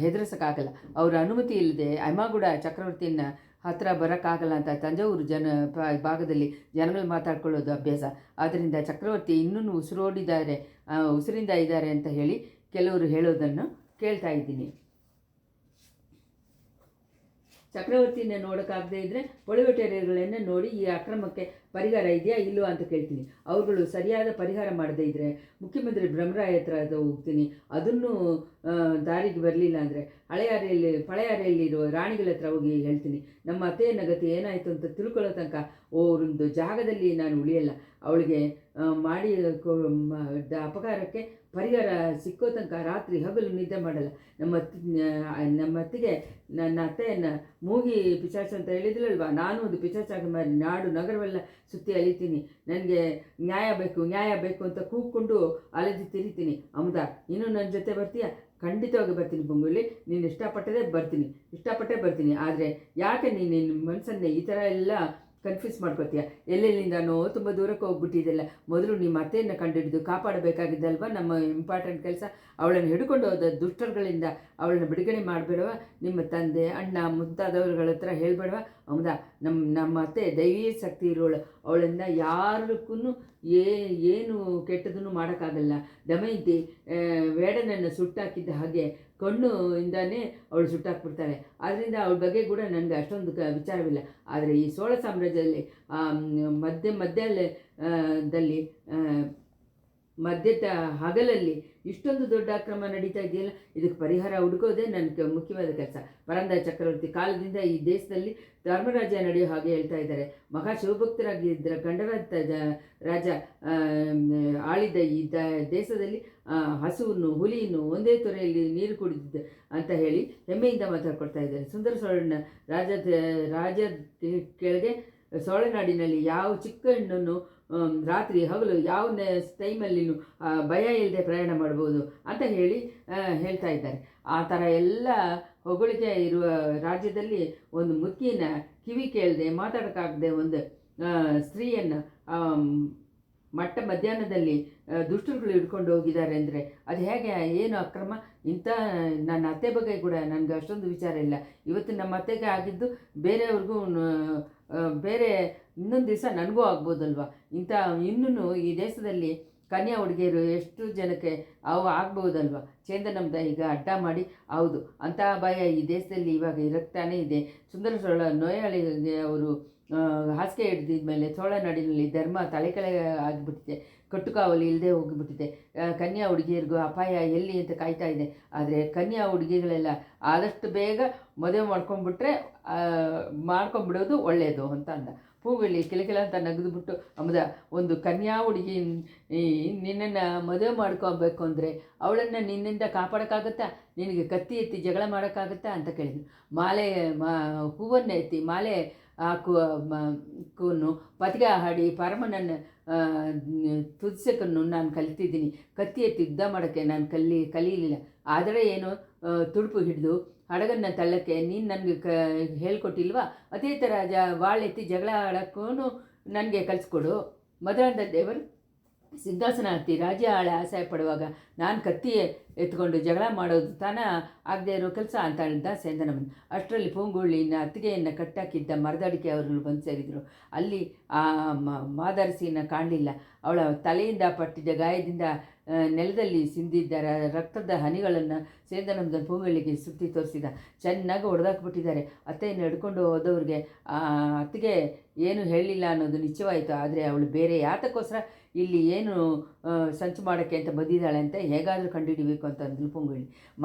ಹೆದರ್ಸೋಕ್ಕಾಗಲ್ಲ. ಅವರ ಅನುಮತಿ ಇಲ್ಲದೆ ಅಮ್ಮಗೂಡ ಚಕ್ರವರ್ತಿಯನ್ನು ಹತ್ತಿರ ಬರೋಕ್ಕಾಗಲ್ಲ ಅಂತ ತಂಜಾವೂರು ಭಾಗದಲ್ಲಿ ಜನಗಳು ಮಾತಾಡ್ಕೊಳ್ಳೋದು ಅಭ್ಯಾಸ. ಆದ್ದರಿಂದ ಚಕ್ರವರ್ತಿ ಇನ್ನೂ ಉಸಿರಿಂದ ಇದ್ದಾರೆ ಅಂತ ಹೇಳಿ ಕೆಲವರು ಹೇಳೋದನ್ನು ಕೇಳ್ತಾ ಇದ್ದೀನಿ. ಚಕ್ರವರ್ತಿನ ನೋಡೋಕ್ಕಾಗದೇ ಇದ್ದರೆ ಪಳುವಟೇರಿಯರುಗಳನ್ನೇ ನೋಡಿ ಈ ಅಕ್ರಮಕ್ಕೆ ಪರಿಹಾರ ಇದೆಯಾ ಇಲ್ಲವಾ ಅಂತ ಕೇಳ್ತೀನಿ. ಅವ್ರುಗಳು ಸರಿಯಾದ ಪರಿಹಾರ ಮಾಡದೇ ಇದ್ದರೆ ಮುಖ್ಯಮಂತ್ರಿ ಬ್ರಹ್ಮರಾಯ ಹತ್ರ ಹೋಗ್ತೀನಿ. ಅದನ್ನು ದಾರಿಗೆ ಬರಲಿಲ್ಲ ಅಂದರೆ ಪಳೆಯಾರೆಯಲ್ಲಿರುವ ರಾಣಿಗಳ ಹತ್ರ ಹೋಗಿ ಹೇಳ್ತೀನಿ. ನಮ್ಮ ಅತ್ತೆಯ ಗತಿ ಏನಾಯಿತು ಅಂತ ತಿಳ್ಕೊಳ್ಳೋ ತನಕ ಅವರೊಂದು ಜಾಗದಲ್ಲಿ ನಾನು ಉಳಿಯಲ್ಲ. ಅವಳಿಗೆ ಮಾಡಿ ಅಪಕಾರಕ್ಕೆ ಪರಿಹಾರ ಸಿಕ್ಕೋ ತನಕ ರಾತ್ರಿ ಹಗಲು ನಿದ್ದೆ ಮಾಡಲ್ಲ. ನಮ್ಮ ಅತ್ತಿಗೆ ನನ್ನ ಅತ್ತೆಯನ್ನು ಮೂಗಿ ಪಿಶಾಚ ಅಂತ ಹೇಳಿದ್ರಲ್ವ, ನಾನು ಒಂದು ಪಿಶಾಚಾಗಿ ಮಾರಿ ನಾಡು ನಗರವೆಲ್ಲ ಸುತ್ತಿ ಅಲಿತೀನಿ. ನನಗೆ ನ್ಯಾಯ ಬೇಕು ಅಂತ ಕೂಗ್ಕೊಂಡು ಅಲೆದು ತಿರಿತೀನಿ. ಅಮುದ, ಇನ್ನೂ ನನ್ನ ಜೊತೆ ಬರ್ತೀಯಾ? ಖಂಡಿತವಾಗಿ ಬರ್ತೀನಿ ಬೊಂಗುಳಿ. ನೀನು ಇಷ್ಟಪಟ್ಟೇ ಬರ್ತೀನಿ. ಆದರೆ ಯಾಕೆ ನೀನು ಮನಸ್ಸನ್ನೇ ಈ ಥರ ಎಲ್ಲ ಕನ್ಫ್ಯೂಸ್ ಮಾಡ್ಕೋತೀಯ? ಎಲ್ಲೆಲ್ಲಿಂದನೋ ತುಂಬ ದೂರಕ್ಕೆ ಹೋಗ್ಬಿಟ್ಟಿದ್ದೆಲ್ಲ. ಮೊದಲು ನಿಮ್ಮ ಅತ್ತೆಯನ್ನು ಕಂಡುಹಿಡಿದು ಕಾಪಾಡಬೇಕಾಗಿದ್ದಲ್ವ ನಮ್ಮ ಇಂಪಾರ್ಟೆಂಟ್ ಕೆಲಸ. ಅವಳನ್ನು ಹಿಡ್ಕೊಂಡು ಹೋದ ದುಷ್ಟರುಗಳಿಂದ ಅವಳನ್ನು ಬಿಡುಗಡೆ ಮಾಡಬೇಡವ? ನಿಮ್ಮ ತಂದೆ ಅಣ್ಣ ಮುಂತಾದವ್ರುಗಳ ಹತ್ರ ಹೇಳಬೇಡವ? ಹೌದಾ? ನಮ್ಮ ಅತ್ತೆ ದೈವೀಯ ಶಕ್ತಿ ಇರೋಳು. ಅವಳನ್ನ ಯಾರಕ್ಕೂ ಏನು ಕೆಟ್ಟದನ್ನು ಮಾಡೋಕ್ಕಾಗಲ್ಲ. ದಮಯಂತಿ ವೇಡನನ್ನು ಸುಟ್ಟಾಕಿದ್ದ ಹಾಗೆ ಕಣ್ಣುಯಿಂದಾನೇ ಅವಳು ಸುಟ್ಟಾಕ್ಬಿಡ್ತಾಳೆ. ಆದ್ದರಿಂದ ಅವಳ ಬಗ್ಗೆ ಕೂಡ ನನಗೆ ಅಷ್ಟೊಂದು ವಿಚಾರವಿಲ್ಲ. ಆದರೆ ಈ ಚೋಳ ಸಾಮ್ರಾಜ್ಯದಲ್ಲಿ ಮಧ್ಯದ ಹಗಲಲ್ಲಿ ಇಷ್ಟೊಂದು ದೊಡ್ಡ ಅಕ್ರಮ ನಡೀತಾ ಇದೆಯಲ್ಲ, ಇದಕ್ಕೆ ಪರಿಹಾರ ಹುಡುಕೋದೇ ನನ್ನ ಮುಖ್ಯವಾದ ಕೆಲಸ. ಪರಂದಾ ಚಕ್ರವರ್ತಿ ಕಾಲದಿಂದ ಈ ದೇಶದಲ್ಲಿ ಧರ್ಮರಾಜ್ಯ ನಡೆಯೋ ಹಾಗೆ ಹೇಳ್ತಾ ಇದ್ದಾರೆ. ಮಹಾ ಶಿವಭಕ್ತರಾಗಿದ್ದ ಗಂಡರಾಜ ರಾಜ ಆಳಿದ ಈ ದೇಶದಲ್ಲಿ ಹಸುವನ್ನು ಹುಲಿಯನ್ನು ಒಂದೇ ತೊರೆಯಲ್ಲಿ ನೀರು ಕುಡಿದಿದ್ದ ಅಂತ ಹೇಳಿ ಹೆಮ್ಮೆಯಿಂದ ಮಾತಾಡ್ಕೊಳ್ತಾ ಇದ್ದಾರೆ. ಸುಂದರ ಸೋಳನ ರಾಜ ಕೆಳಗೆ ಸೋಳನಾಡಿನಲ್ಲಿ ಯಾವ ಚಿಕ್ಕ ಹೆಣ್ಣನ್ನು ರಾತ್ರಿ ಹಗಲು ಯಾವ ಟೈಮಲ್ಲಿನೂ ಭಯ ಇಲ್ಲದೆ ಪ್ರಯಾಣ ಮಾಡ್ಬೋದು ಅಂತ ಹೇಳ್ತಾ ಇದ್ದಾರೆ. ಆ ಥರ ಎಲ್ಲ ಹೊಗಳಿಕೆ ಇರುವ ರಾಜ್ಯದಲ್ಲಿ ಒಂದು ಮುಖ್ಯನ ಕಿವಿ ಕೇಳದೆ ಮಾತಾಡೋಕ್ಕಾಗದೆ ಒಂದು ಸ್ತ್ರೀಯನ್ನು ಮಧ್ಯಾಹ್ನದಲ್ಲಿ ದುಷ್ಟರುಗಳು ಹಿಡ್ಕೊಂಡು ಹೋಗಿದ್ದಾರೆ ಅಂದರೆ ಅದು ಹೇಗೆ? ಏನು ಅಕ್ರಮ? ಇಂಥ ನನ್ನ ಅತ್ತೆ ಬಗ್ಗೆ ಕೂಡ ನನಗೆ ಅಷ್ಟೊಂದು ವಿಚಾರ ಇಲ್ಲ. ಇವತ್ತು ನಮ್ಮ ಅತ್ತೆಗೆ ಆಗಿದ್ದು ಬೇರೆಯವ್ರಿಗೂ ಬೇರೆ ಇನ್ನೊಂದು ದಿವಸ ನನಗೂ ಆಗ್ಬೋದಲ್ವ? ಇನ್ನೂ ಈ ದೇಶದಲ್ಲಿ ಕನ್ಯಾ ಹುಡುಗಿಯರು ಎಷ್ಟು ಜನಕ್ಕೆ ಆಗ್ಬೋದಲ್ವ? ಚೇಂದನಮ್ದ ಈಗ ಅಡ್ಡ ಮಾಡಿ ಹೌದು ಅಂಥ ಭಯ ಈ ದೇಶದಲ್ಲಿ ಇವಾಗ ಇರುತ್ತಾನೇ ಇದೆ. ಸುಂದರ ಸೋಳ ನೋಯಾಳಿಗೆ ಅವರು ಹಾಸಿಗೆ ಹಿಡಿದಿದ ಮೇಲೆ ಚೋಳನಾಡಿನಲ್ಲಿ ಧರ್ಮ ತಲೆಕೆಳೆ ಆಗಿಬಿಟ್ಟಿದೆ. ಕಟ್ಟುಕಾವಲು ಇಲ್ಲದೆ ಹೋಗಿಬಿಟ್ಟಿದೆ. ಕನ್ಯಾ ಹುಡುಗಿಯರಿಗೂ ಅಪಾಯ ಎಲ್ಲಿ ಅಂತ ಕಾಯ್ತಾ ಇದೆ. ಆದರೆ ಕನ್ಯಾ ಹುಡುಗಿಗಳೆಲ್ಲ ಆದಷ್ಟು ಬೇಗ ಮದುವೆ ಮಾಡ್ಕೊಂಬಿಡೋದು ಒಳ್ಳೆಯದು ಅಂತ ಅಂದ. ಹೂಗಳಿ ಕಿಲಕಿಲ ಅಂತ ನಗೆದುಬಿಟ್ಟು, ಅಮದ, ಒಂದು ಕನ್ಯಾ ಹುಡುಗಿ ನಿನ್ನನ್ನು ಮದುವೆ ಮಾಡ್ಕೊಬೇಕು ಅಂದರೆ ಅವಳನ್ನು ನಿನ್ನಿಂದ ಕಾಪಾಡೋಕ್ಕಾಗತ್ತಾ? ನಿನಗೆ ಕತ್ತಿ ಎತ್ತಿ ಜಗಳ ಮಾಡೋಕ್ಕಾಗತ್ತಾ ಅಂತ ಕೇಳಿದ್ರು. ಹೂವನ್ನು ಎತ್ತಿ ಮಾಲೆ ಹಾಕುವನ್ನು ಪತಿಗೆ ಹಾಡಿ ಪರಮನನ್ನು ತುದಿಸೋಕ್ಕನ್ನು ನಾನು ಕಲಿತಿದ್ದೀನಿ. ಕತ್ತಿ ಎತ್ತಿ ಯುದ್ಧ ಮಾಡೋಕ್ಕೆ ನಾನು ಕಲೀಲಿಲ್ಲ. ಆದರೆ ಏನು ತುಡುಪು ಹಿಡಿದು ಹಡಗನ್ನು ತಳ್ಳಕ್ಕೆ ನೀನು ನನಗೆ ಹೇಳ್ಕೊಟ್ಟಿಲ್ವಾ? ಅದೇ ಥರ ವಾಳೆತ್ತಿ ಜಗಳ ಆಡೋಕ್ಕೂ ನನಗೆ ಕಲಿಸ್ಕೊಡು. ಮದುರಾಂಧ ದೇವರು ಸಿಂಹಾಸನ ಹತ್ತಿ ರಾಜ್ಯ ಆಸೆ ಪಡುವಾಗ ನಾನು ಕತ್ತಿ ಎತ್ಕೊಂಡು ಜಗಳ ಮಾಡೋದು ತಾನ ಆಗದೆ ಇರೋ ಕೆಲಸ ಅಂತ ಹೇಳಿದ್ದ ಸೇಂದನಮ್ಮನ. ಅಷ್ಟರಲ್ಲಿ ಪೂಂಗುಳ್ಳಿನ ಅತ್ತಿಗೆಯನ್ನು ಕಟ್ಟಾಕಿದ್ದ ಮರದಡಿಕೆ ಅವರು ಬಂದು ಸೇರಿದರು. ಅಲ್ಲಿ ಆ ಮಾದರಸಿನ ಕಾಣಲಿಲ್ಲ. ಅವಳ ತಲೆಯಿಂದ ಪಟ್ಟಿದ್ದ ಗಾಯದಿಂದ ನೆಲದಲ್ಲಿ ಸಿಂದಿದ್ದ ರಕ್ತದ ಹನಿಗಳನ್ನು ಸೇಂದನಮ್ಮನ ಪೂಂಗುಳ್ಳಿಗೆ ಸುತ್ತಿ ತೋರಿಸಿದ. ಚೆನ್ನಾಗಿ ಹೊಡೆದಾಕ್ಬಿಟ್ಟಿದ್ದಾರೆ. ಅತ್ತೆಯನ್ನು ಹಿಡ್ಕೊಂಡು ಹೋದವ್ರಿಗೆ ಅತ್ತಿಗೆ ಏನು ಹೇಳಲಿಲ್ಲ ಅನ್ನೋದು ನಿಶ್ಚಯವಾಯಿತು. ಆದರೆ ಅವಳು ಬೇರೆ ಯಾತಕ್ಕೋಸ್ಕರ ಇಲ್ಲಿ ಏನು ಸಂಚು ಮಾಡೋಕ್ಕೆ ಅಂತ ಬಂದಿದ್ದಾಳೆ ಅಂತ ಹೇಗಾದರೂ ಕಂಡುಹಿಡಿಬೇಕು ಅಂತ ಅಂದ್ಲು ಪೂಂಗುಳ್ಳಿ.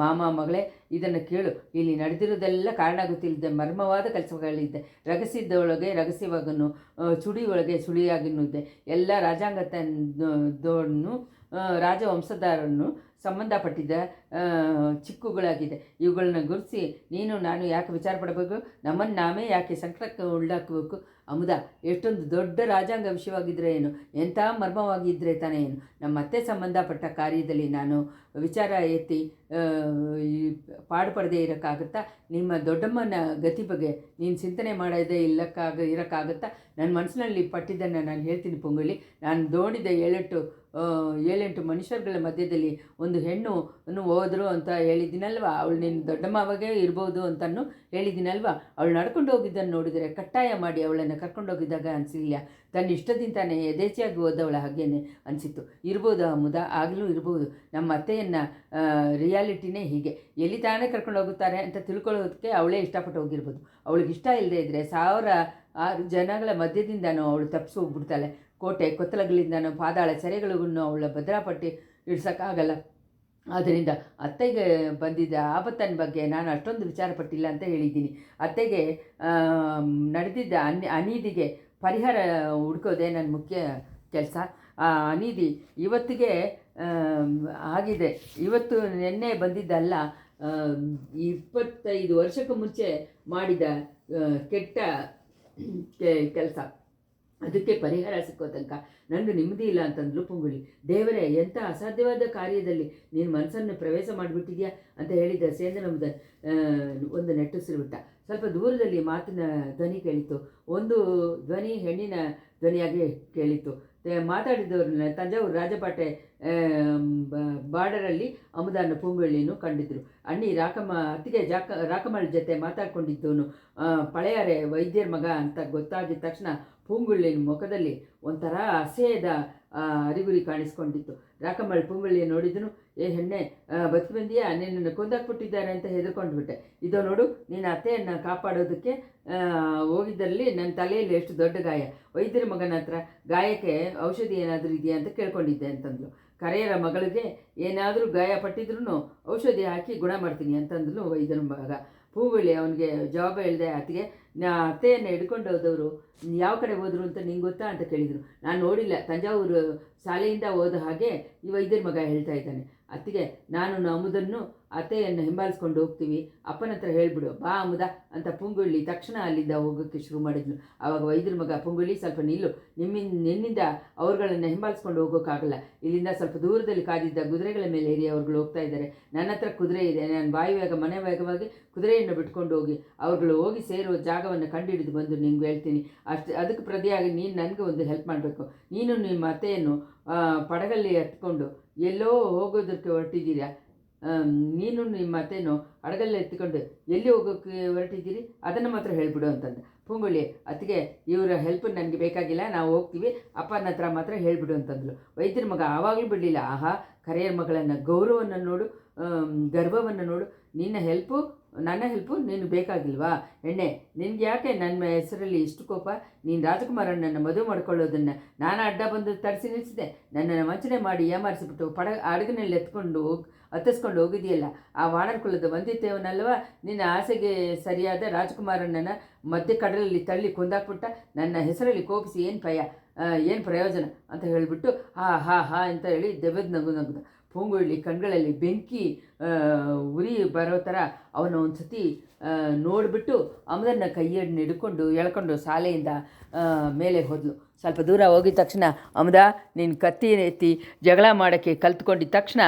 ಮಗಳೇ, ಇದನ್ನು ಕೇಳು. ಇಲ್ಲಿ ನಡೆದಿರೋದೆಲ್ಲ ಕಾರಣ ಗೊತ್ತಿಲ್ಲದೆ ಮರ್ಮವಾದ ಕೆಲಸಗಳಿದ್ದೆ. ರಹಸ್ಯದೊಳಗೆ ರಹಸ್ಯವಾಗನು, ಸುಳಿಯೊಳಗೆ ಸುಳಿಯಾಗಿನೂ ಇದೆ. ಎಲ್ಲ ರಾಜವಂಶಧಾರನ್ನು ಸಂಬಂಧಪಟ್ಟಿದ್ದ ಚಿಕ್ಕುಗಳಾಗಿದೆ. ಇವುಗಳನ್ನ ಗುರುತಿಸಿ ನೀನು ನಾನು ಯಾಕೆ ವಿಚಾರ ಪಡಬೇಕು, ನಮ್ಮನ್ನು ನಾವೇ ಯಾಕೆ ಸಂಕಟಕ್ಕೆ ಉಳ್ಳಾಕಬೇಕು? ಅಮುದ, ಎಷ್ಟೊಂದು ದೊಡ್ಡ ರಾಜಾಂಗ ವಿಷಯವಾಗಿದ್ದರೆ ಏನು, ಎಂಥ ಮರ್ಮವಾಗಿದ್ದರೆ ತಾನೇ ಏನು, ನಮ್ಮ ಅತ್ತೆ ಸಂಬಂಧಪಟ್ಟ ಕಾರ್ಯದಲ್ಲಿ ನಾನು ವಿಚಾರ ಎತ್ತಿ ಈ ಪಾಡುಪಡದೆ ಇರೋಕ್ಕಾಗುತ್ತಾ? ನಿಮ್ಮ ದೊಡ್ಡಮ್ಮನ ಗತಿ ಬಗ್ಗೆ ನೀನು ಚಿಂತನೆ ಮಾಡೋದೇ ಇರೋಕ್ಕಾಗುತ್ತಾ? ನನ್ನ ಮನಸ್ಸಿನಲ್ಲಿ ಪಟ್ಟಿದ್ದನ್ನು ನಾನು ಹೇಳ್ತೀನಿ ಪೊಂಗುಳಿ. ನಾನು ನೋಡಿದ ಏಳೆಂಟು ಮನುಷ್ಯರುಗಳ ಮಧ್ಯದಲ್ಲಿ ಒಂದು ಹೆಣ್ಣು ಹೋದ್ರು ಅಂತ ಹೇಳಿದ್ದೀನಲ್ವ, ಅವಳು ನಿನ್ನ ದೊಡ್ಡಮ್ಮವಾಗೇ ಇರ್ಬೋದು ಅಂತಲೂ ಹೇಳಿದ್ದೀನಲ್ವ. ಅವಳು ನಡ್ಕೊಂಡು ಹೋಗಿದ್ದನ್ನು ನೋಡಿದರೆ ಕಟ್ಟಾಯ ಮಾಡಿ ಅವಳನ್ನು ಕರ್ಕೊಂಡೋಗಿದ್ದಾಗ ಅನಿಸಿಲ್ಲ, ತನ್ನ ಇಷ್ಟದಿಂದ ತಾನೇ ಯಥೇಚ್ಛೆಯಾಗಿ ಹೋದವಳ ಹಾಗೇನೆ ಅನಿಸಿತ್ತು. ಇರ್ಬೋದು ಅಮುದ, ಆಗಲೂ ಇರ್ಬೋದು. ನಮ್ಮ ಅತ್ತೆಯನ್ನು ರಿಯಾಲಿಟಿನೇ ಹೀಗೆ. ಎಲ್ಲಿ ತಾನೇ ಕರ್ಕೊಂಡು ಹೋಗುತ್ತಾರೆ ಅಂತ ತಿಳ್ಕೊಳ್ಳೋದಕ್ಕೆ ಅವಳೇ ಇಷ್ಟಪಟ್ಟು ಹೋಗಿರ್ಬೋದು. ಅವಳಿಗೆ ಇಷ್ಟ ಇಲ್ಲದೆ ಇದ್ದರೆ 1006 ಜನಗಳ ಮಧ್ಯದಿಂದನೂ ಅವಳು ತಪ್ಪಿಸಿ ಹೋಗ್ಬಿಡ್ತಾಳೆ. ಕೋಟೆ ಕೊತ್ತಲಗಳಿಂದನೂ ಪಾದಾಳ ಸೆರೆಗಳಿಗೂ ಅವಳ ಭದ್ರಾಪಟ್ಟಿ ಇಡ್ಸೋಕ್ಕಾಗಲ್ಲ. ಆದ್ದರಿಂದ ಅತ್ತೆಗೆ ಬಂದಿದ್ದ ಆಪತ್ತಿನ ಬಗ್ಗೆ ನಾನು ಅಷ್ಟೊಂದು ವಿಚಾರಪಟ್ಟಿಲ್ಲ ಅಂತ ಹೇಳಿದ್ದೀನಿ. ಅತ್ತೆಗೆ ನಡೆದಿದ್ದ ಅನೀತಿಗೆ ಪರಿಹಾರ ಹುಡ್ಕೋದೇ ನನ್ನ ಮುಖ್ಯ ಕೆಲಸ. ಆ ಅನೀತಿ ಇವತ್ತಿಗೆ ಆಗಿದೆ. ಇವತ್ತು ನಿನ್ನೆ ಬಂದಿದ್ದಲ್ಲ, 25 ವರ್ಷಕ್ಕೂ ಮುಂಚೆ ಮಾಡಿದ ಕೆಟ್ಟ ಕೆಲಸ. ಅದಕ್ಕೆ ಪರಿಹಾರ ಸಿಕ್ಕೋ ತನಕ ನನಗೆ ನೆಮ್ಮದಿ ಇಲ್ಲ ಅಂತಂದ್ಲು ಪುಂಗುಳಿ. ದೇವರೇ, ಎಂಥ ಅಸಾಧ್ಯವಾದ ಕಾರ್ಯದಲ್ಲಿ ನೀನು ಮನಸ್ಸನ್ನು ಪ್ರವೇಶ ಮಾಡಿಬಿಟ್ಟಿದ್ಯಾ ಅಂತ ಹೇಳಿದ ಸೇಂದ್ರನಂದನ್ ಒಂದು ನೆಟ್ಟುಸಿರುಬಿಟ್ಟ. ಸ್ವಲ್ಪ ದೂರದಲ್ಲಿ ಮಾತಿನ ಧ್ವನಿ ಕೇಳಿತು. ಒಂದು ಧ್ವನಿ ಹೆಣ್ಣಿನ ಧ್ವನಿಯಾಗಿ ಕೇಳಿತು. ಮಾತಾಡಿದವ್ರನ್ನ ತಂಜಾವೂರು ರಾಜಪಾಟೆ ಬಾರ್ಡರಲ್ಲಿ ಅಮುದನ್ನು ಪೂಂಗುಳಿನೂ ಕಂಡಿದ್ದರು. ಅಣ್ಣಿ ಅತ್ತಿಗೆ ರಾಕಮ್ಮಳ ಜೊತೆ ಮಾತಾಡ್ಕೊಂಡಿದ್ದವನು ಪಳೆಯಾರೆ ವೈದ್ಯರ ಮಗ ಅಂತ ಗೊತ್ತಾಗಿದ ತಕ್ಷಣ ಪೂಂಗುಳಿನ ಮುಖದಲ್ಲಿ ಒಂಥರ ಅಸಹ್ಯದ ಅರಿಗುರಿ ಕಾಣಿಸ್ಕೊಂಡಿತ್ತು. ರಾಕಮ್ಮಳ ಪೂಂಗುಳಿಯ ನೋಡಿದನು. ಏ ಹೆಣ್ಣೆ, ಬದುಕಿ ಬಂದಿಯಾ? ನಿನ್ನನ್ನು ಕೊಂದಾಕ್ಬಿಟ್ಟಿದ್ದಾರೆ ಅಂತ ಹೆದರ್ಕೊಂಡ್ಬಿಟ್ಟೆ. ಇದೋ ನೋಡು, ನಿನ್ನ ಅತ್ತೆಯನ್ನು ಕಾಪಾಡೋದಕ್ಕೆ ಹೋಗಿದ್ದಲ್ಲಿ ನನ್ನ ತಲೆಯಲ್ಲಿ ಎಷ್ಟು ದೊಡ್ಡ ಗಾಯ. ವೈದ್ಯರ ಮಗನ ಹತ್ರ ಗಾಯಕ್ಕೆ ಔಷಧಿ ಏನಾದರೂ ಇದೆಯಾ ಅಂತ ಕೇಳ್ಕೊಂಡಿದ್ದೆ ಅಂತಂದ್ಲು. ಕರೆಯರ ಮಗಳಿಗೆ ಏನಾದರೂ ಗಾಯ ಪಟ್ಟಿದ್ರೂ ಔಷಧಿ ಹಾಕಿ ಗುಣ ಮಾಡ್ತೀನಿ ಅಂತಂದ್ಲು ವೈದ್ಯರ ಮಗ. ಪೂಗುಳಿ ಅವನಿಗೆ ಜವಾಬ ಹೇಳಿದೆ. ಅತ್ತೆಯನ್ನು ಹಿಡ್ಕೊಂಡು ಹೋದವರು ಯಾವ ಕಡೆ ಹೋದರು ಅಂತ ನಿಂಗೆ ಗೊತ್ತಾ ಅಂತ ಕೇಳಿದರು. ನಾನು ನೋಡಿಲ್ಲ, ತಂಜಾವೂರು ಶಾಲೆಯಿಂದ ಹೋದ ಹಾಗೆ ಈ ವೈದ್ಯರ ಮಗ ಹೇಳ್ತಾ ಇದ್ದಾನೆ. ಅತ್ತಿಗೆ, ನಾನು ಅಮುದನ್ನು ಅತ್ತೆಯನ್ನು ಹಿಂಬಾಲಿಸ್ಕೊಂಡು ಹೋಗ್ತೀವಿ, ಅಪ್ಪನ ಹತ್ರ ಹೇಳ್ಬಿಡು ಬಾ ಅಮುದ ಅಂತ ಪುಂಗುಳಿ ತಕ್ಷಣ ಅಲ್ಲಿಂದ ಹೋಗೋಕ್ಕೆ ಶುರು ಮಾಡಿದ್ಲು. ಆವಾಗ ವೈದ್ಯರ ಮಗ, ಪುಂಗುಳಿ ಸ್ವಲ್ಪ ನಿಲ್ಲು, ನಿನ್ನಿಂದ ಅವ್ರುಗಳನ್ನು ಹಿಂಬಾಲಿಸ್ಕೊಂಡು ಹೋಗೋಕ್ಕಾಗಲ್ಲ. ಇಲ್ಲಿಂದ ಸ್ವಲ್ಪ ದೂರದಲ್ಲಿ ಕಾದಿದ್ದ ಕುದುರೆಗಳ ಮೇಲೆ ಏರಿ ಅವ್ರುಗಳು ಹೋಗ್ತಾ ಇದ್ದಾರೆ. ನನ್ನ ಹತ್ರ ಕುದುರೆ ಇದೆ, ನಾನು ಮನೆ ವೇಗವಾಗಿ ಕುದುರೆಯನ್ನು ಬಿಟ್ಕೊಂಡು ಹೋಗಿ ಅವ್ರುಗಳು ಹೋಗಿ ಸೇರುವ ಜಾಗವನ್ನು ಕಂಡುಹಿಡಿದು ಬಂದು ನಿಂಗೆ ಹೇಳ್ತೀನಿ. ಅದಕ್ಕೆ ಪ್ರತಿಯಾಗಿ ನೀನು ನನಗೆ ಒಂದು ಹೆಲ್ಪ್ ಮಾಡಬೇಕು. ನೀನು ನಿಮ್ಮ ಅತ್ತೆಯನ್ನು ಪಡಗಲ್ಲಿ ಹತ್ಕೊಂಡು ಎಲ್ಲೋ ಹೋಗೋದಕ್ಕೆ ಹೊರಟಿದ್ದೀರಾ. ನೀನು ನಿಮ್ಮ ಅತ್ತೆನೋ ಹಡಗಲ್ಲಿ ಎತ್ತಿಕೊಂಡು ಎಲ್ಲಿ ಹೋಗೋಕ್ಕೆ ಹೊರಟಿದ್ದೀರಿ ಅದನ್ನು ಮಾತ್ರ ಹೇಳಿಬಿಡು ಅಂತಂದು. ಪುಂಗುಳಿ, ಅತ್ತಿಗೆ, ಇವರ ಹೆಲ್ಪ್ ನನಗೆ ಬೇಕಾಗಿಲ್ಲ, ನಾವು ಹೋಗ್ತೀವಿ, ಅಪ್ಪನ ಹತ್ರ ಮಾತ್ರ ಹೇಳಿಬಿಡು ಅಂತಂದ್ಲು. ವೈದ್ಯರ ಮಗ ಆವಾಗಲೂ ಬಿಡಲಿಲ್ಲ. ಆಹಾ, ಕರೆಯರ ಮಗಳನ್ನು ಗೌರವವನ್ನು ನೋಡು, ಗರ್ವವನ್ನು ನೋಡು. ನನ್ನ ಹೆಲ್ಪು ನೀನು ಬೇಕಾಗಿಲ್ವಾ? ಎಣ್ಣೆ, ನಿನಗೆ ಯಾಕೆ ನನ್ನ ಹೆಸರಲ್ಲಿ ಇಷ್ಟು ಕೋಪ? ನೀನು ರಾಜಕುಮಾರನನ್ನು ಮದುವೆ ಮಾಡ್ಕೊಳ್ಳೋದನ್ನು ನಾನು ಅಡ್ಡ ಬಂದು ತಡಿಸಿ ನಿಲ್ಲಿಸಿದೆ. ನನ್ನನ್ನು ವಂಚನೆ ಮಾಡಿ ಏಮಾರಿಸಿಬಿಟ್ಟು ಹಡಗಿನಲ್ಲಿ ಹತ್ತಿಸ್ಕೊಂಡು ಹೋಗಿದೆಯಲ್ಲ, ಆ ವಾನರ ಕುಲದ ವಂದಿತೇವನಲ್ವ? ನಿನ್ನ ಆಸೆಗೆ ಸರಿಯಾದ ರಾಜಕುಮಾರನನ್ನು ಮಧ್ಯ ಕಡಲಲ್ಲಿ ತಳ್ಳಿ ಕೊಂದಾಕ್ಬಿಟ್ಟ. ನನ್ನ ಹೆಸರಲ್ಲಿ ಕೋಪಿಸಿ ಏನು ಪ್ರಯೋಜನ ಅಂತ ಹೇಳಿಬಿಟ್ಟು ಹಾ ಅಂತ ಹೇಳಿ ದೆವ್ವದ ನಗುದ. ಪೂಂಗುಳಿ ಕಣ್ಗಳಲ್ಲಿ ಬೆಂಕಿ ಉರಿ ಬರೋ ಥರ ಅವನ ಒಂದು ಸತಿ ನೋಡಿಬಿಟ್ಟು ಅಮದನ್ನ ಕೈಯನ್ನು ಹಿಡ್ಕೊಂಡು ಎಳ್ಕೊಂಡು ಶಾಲೆಯಿಂದ ಮೇಲೆ ಹೋದ್ಲು. ಸ್ವಲ್ಪ ದೂರ ಹೋಗಿದ ತಕ್ಷಣ, ಅಮದ, ನೀನು ಕತ್ತಿ ಎತ್ತಿ ಜಗಳ ಮಾಡೋಕ್ಕೆ ಕಲ್ತ್ಕೊಂಡಿದ್ದ ತಕ್ಷಣ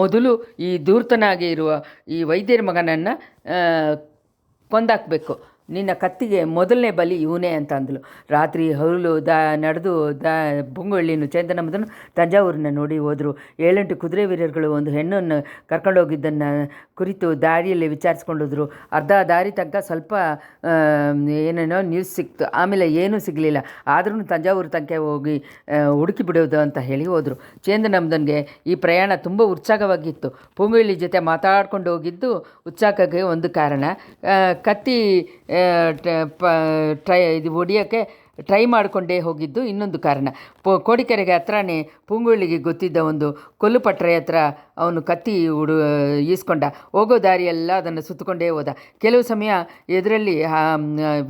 ಮೊದಲು ಈ ಧೂರ್ತನಾಗಿ ಇರುವ ಈ ವೈದ್ಯರ ಮಗನನ್ನು ಕೊಂದಾಕಬೇಕು. ನಿನ್ನ ಕತ್ತಿಗೆ ಮೊದಲನೇ ಬಲಿ ಇವನೇ ಅಂತ ಅಂದಳು. ರಾತ್ರಿ ಹೌಲು ನಡೆದು ಪುಂಗುಳಿನು ಚೇಂದ್ರನಂದನು ತಂಜಾವೂರನ್ನ ನೋಡಿ ಹೋದರು. 7-8 ಕುದುರೆ ವೀರರುಗಳು ಒಂದು ಹೆಣ್ಣನ್ನು ಕರ್ಕೊಂಡೋಗಿದ್ದನ್ನು ಕುರಿತು ದಾರಿಯಲ್ಲಿ ವಿಚಾರಿಸ್ಕೊಂಡೋದ್ರು. ಅರ್ಧ ದಾರಿ ತನಕ ಸ್ವಲ್ಪ ಏನೇನೋ ನ್ಯೂಸ್ ಸಿಕ್ತು, ಆಮೇಲೆ ಏನೂ ಸಿಗಲಿಲ್ಲ. ಆದ್ರೂ ತಂಜಾವೂರು ತನಕ ಹೋಗಿ ಹುಡುಕಿ ಬಿಡೋದು ಅಂತ ಹೇಳಿ ಹೋದರು. ಚೇಂದ್ರನಂದನ್ಗೆ ಈ ಪ್ರಯಾಣ ತುಂಬ ಉತ್ಸಾಹವಾಗಿತ್ತು. ಪುಂಗುಳಿ ಜೊತೆ ಮಾತಾಡ್ಕೊಂಡು ಹೋಗಿದ್ದು ಉತ್ಸಾಹಕ್ಕೆ ಒಂದು ಕಾರಣ. ಕತ್ತಿ ಇದು ಹೊಡಿಯೋಕ್ಕೆ ಟ್ರೈ ಮಾಡಿಕೊಂಡೇ ಹೋಗಿದ್ದು ಇನ್ನೊಂದು ಕಾರಣ. ಕೋಡಿಕೆರೆಗೆ ಹತ್ರನೇ ಪೂಂಗುಳ್ಳಿಗೆ ಗೊತ್ತಿದ್ದ ಒಂದು ಕೊಲ್ಲುಪಟ್ರೆ ಹತ್ರ ಅವನು ಕತ್ತಿ ಈಸ್ಕೊಂಡ. ಹೋಗೋ ದಾರಿಯೆಲ್ಲ ಅದನ್ನು ಸುತ್ತಕೊಂಡೇ ಹೋದ. ಕೆಲವು ಸಮಯ ಎದುರಲ್ಲಿ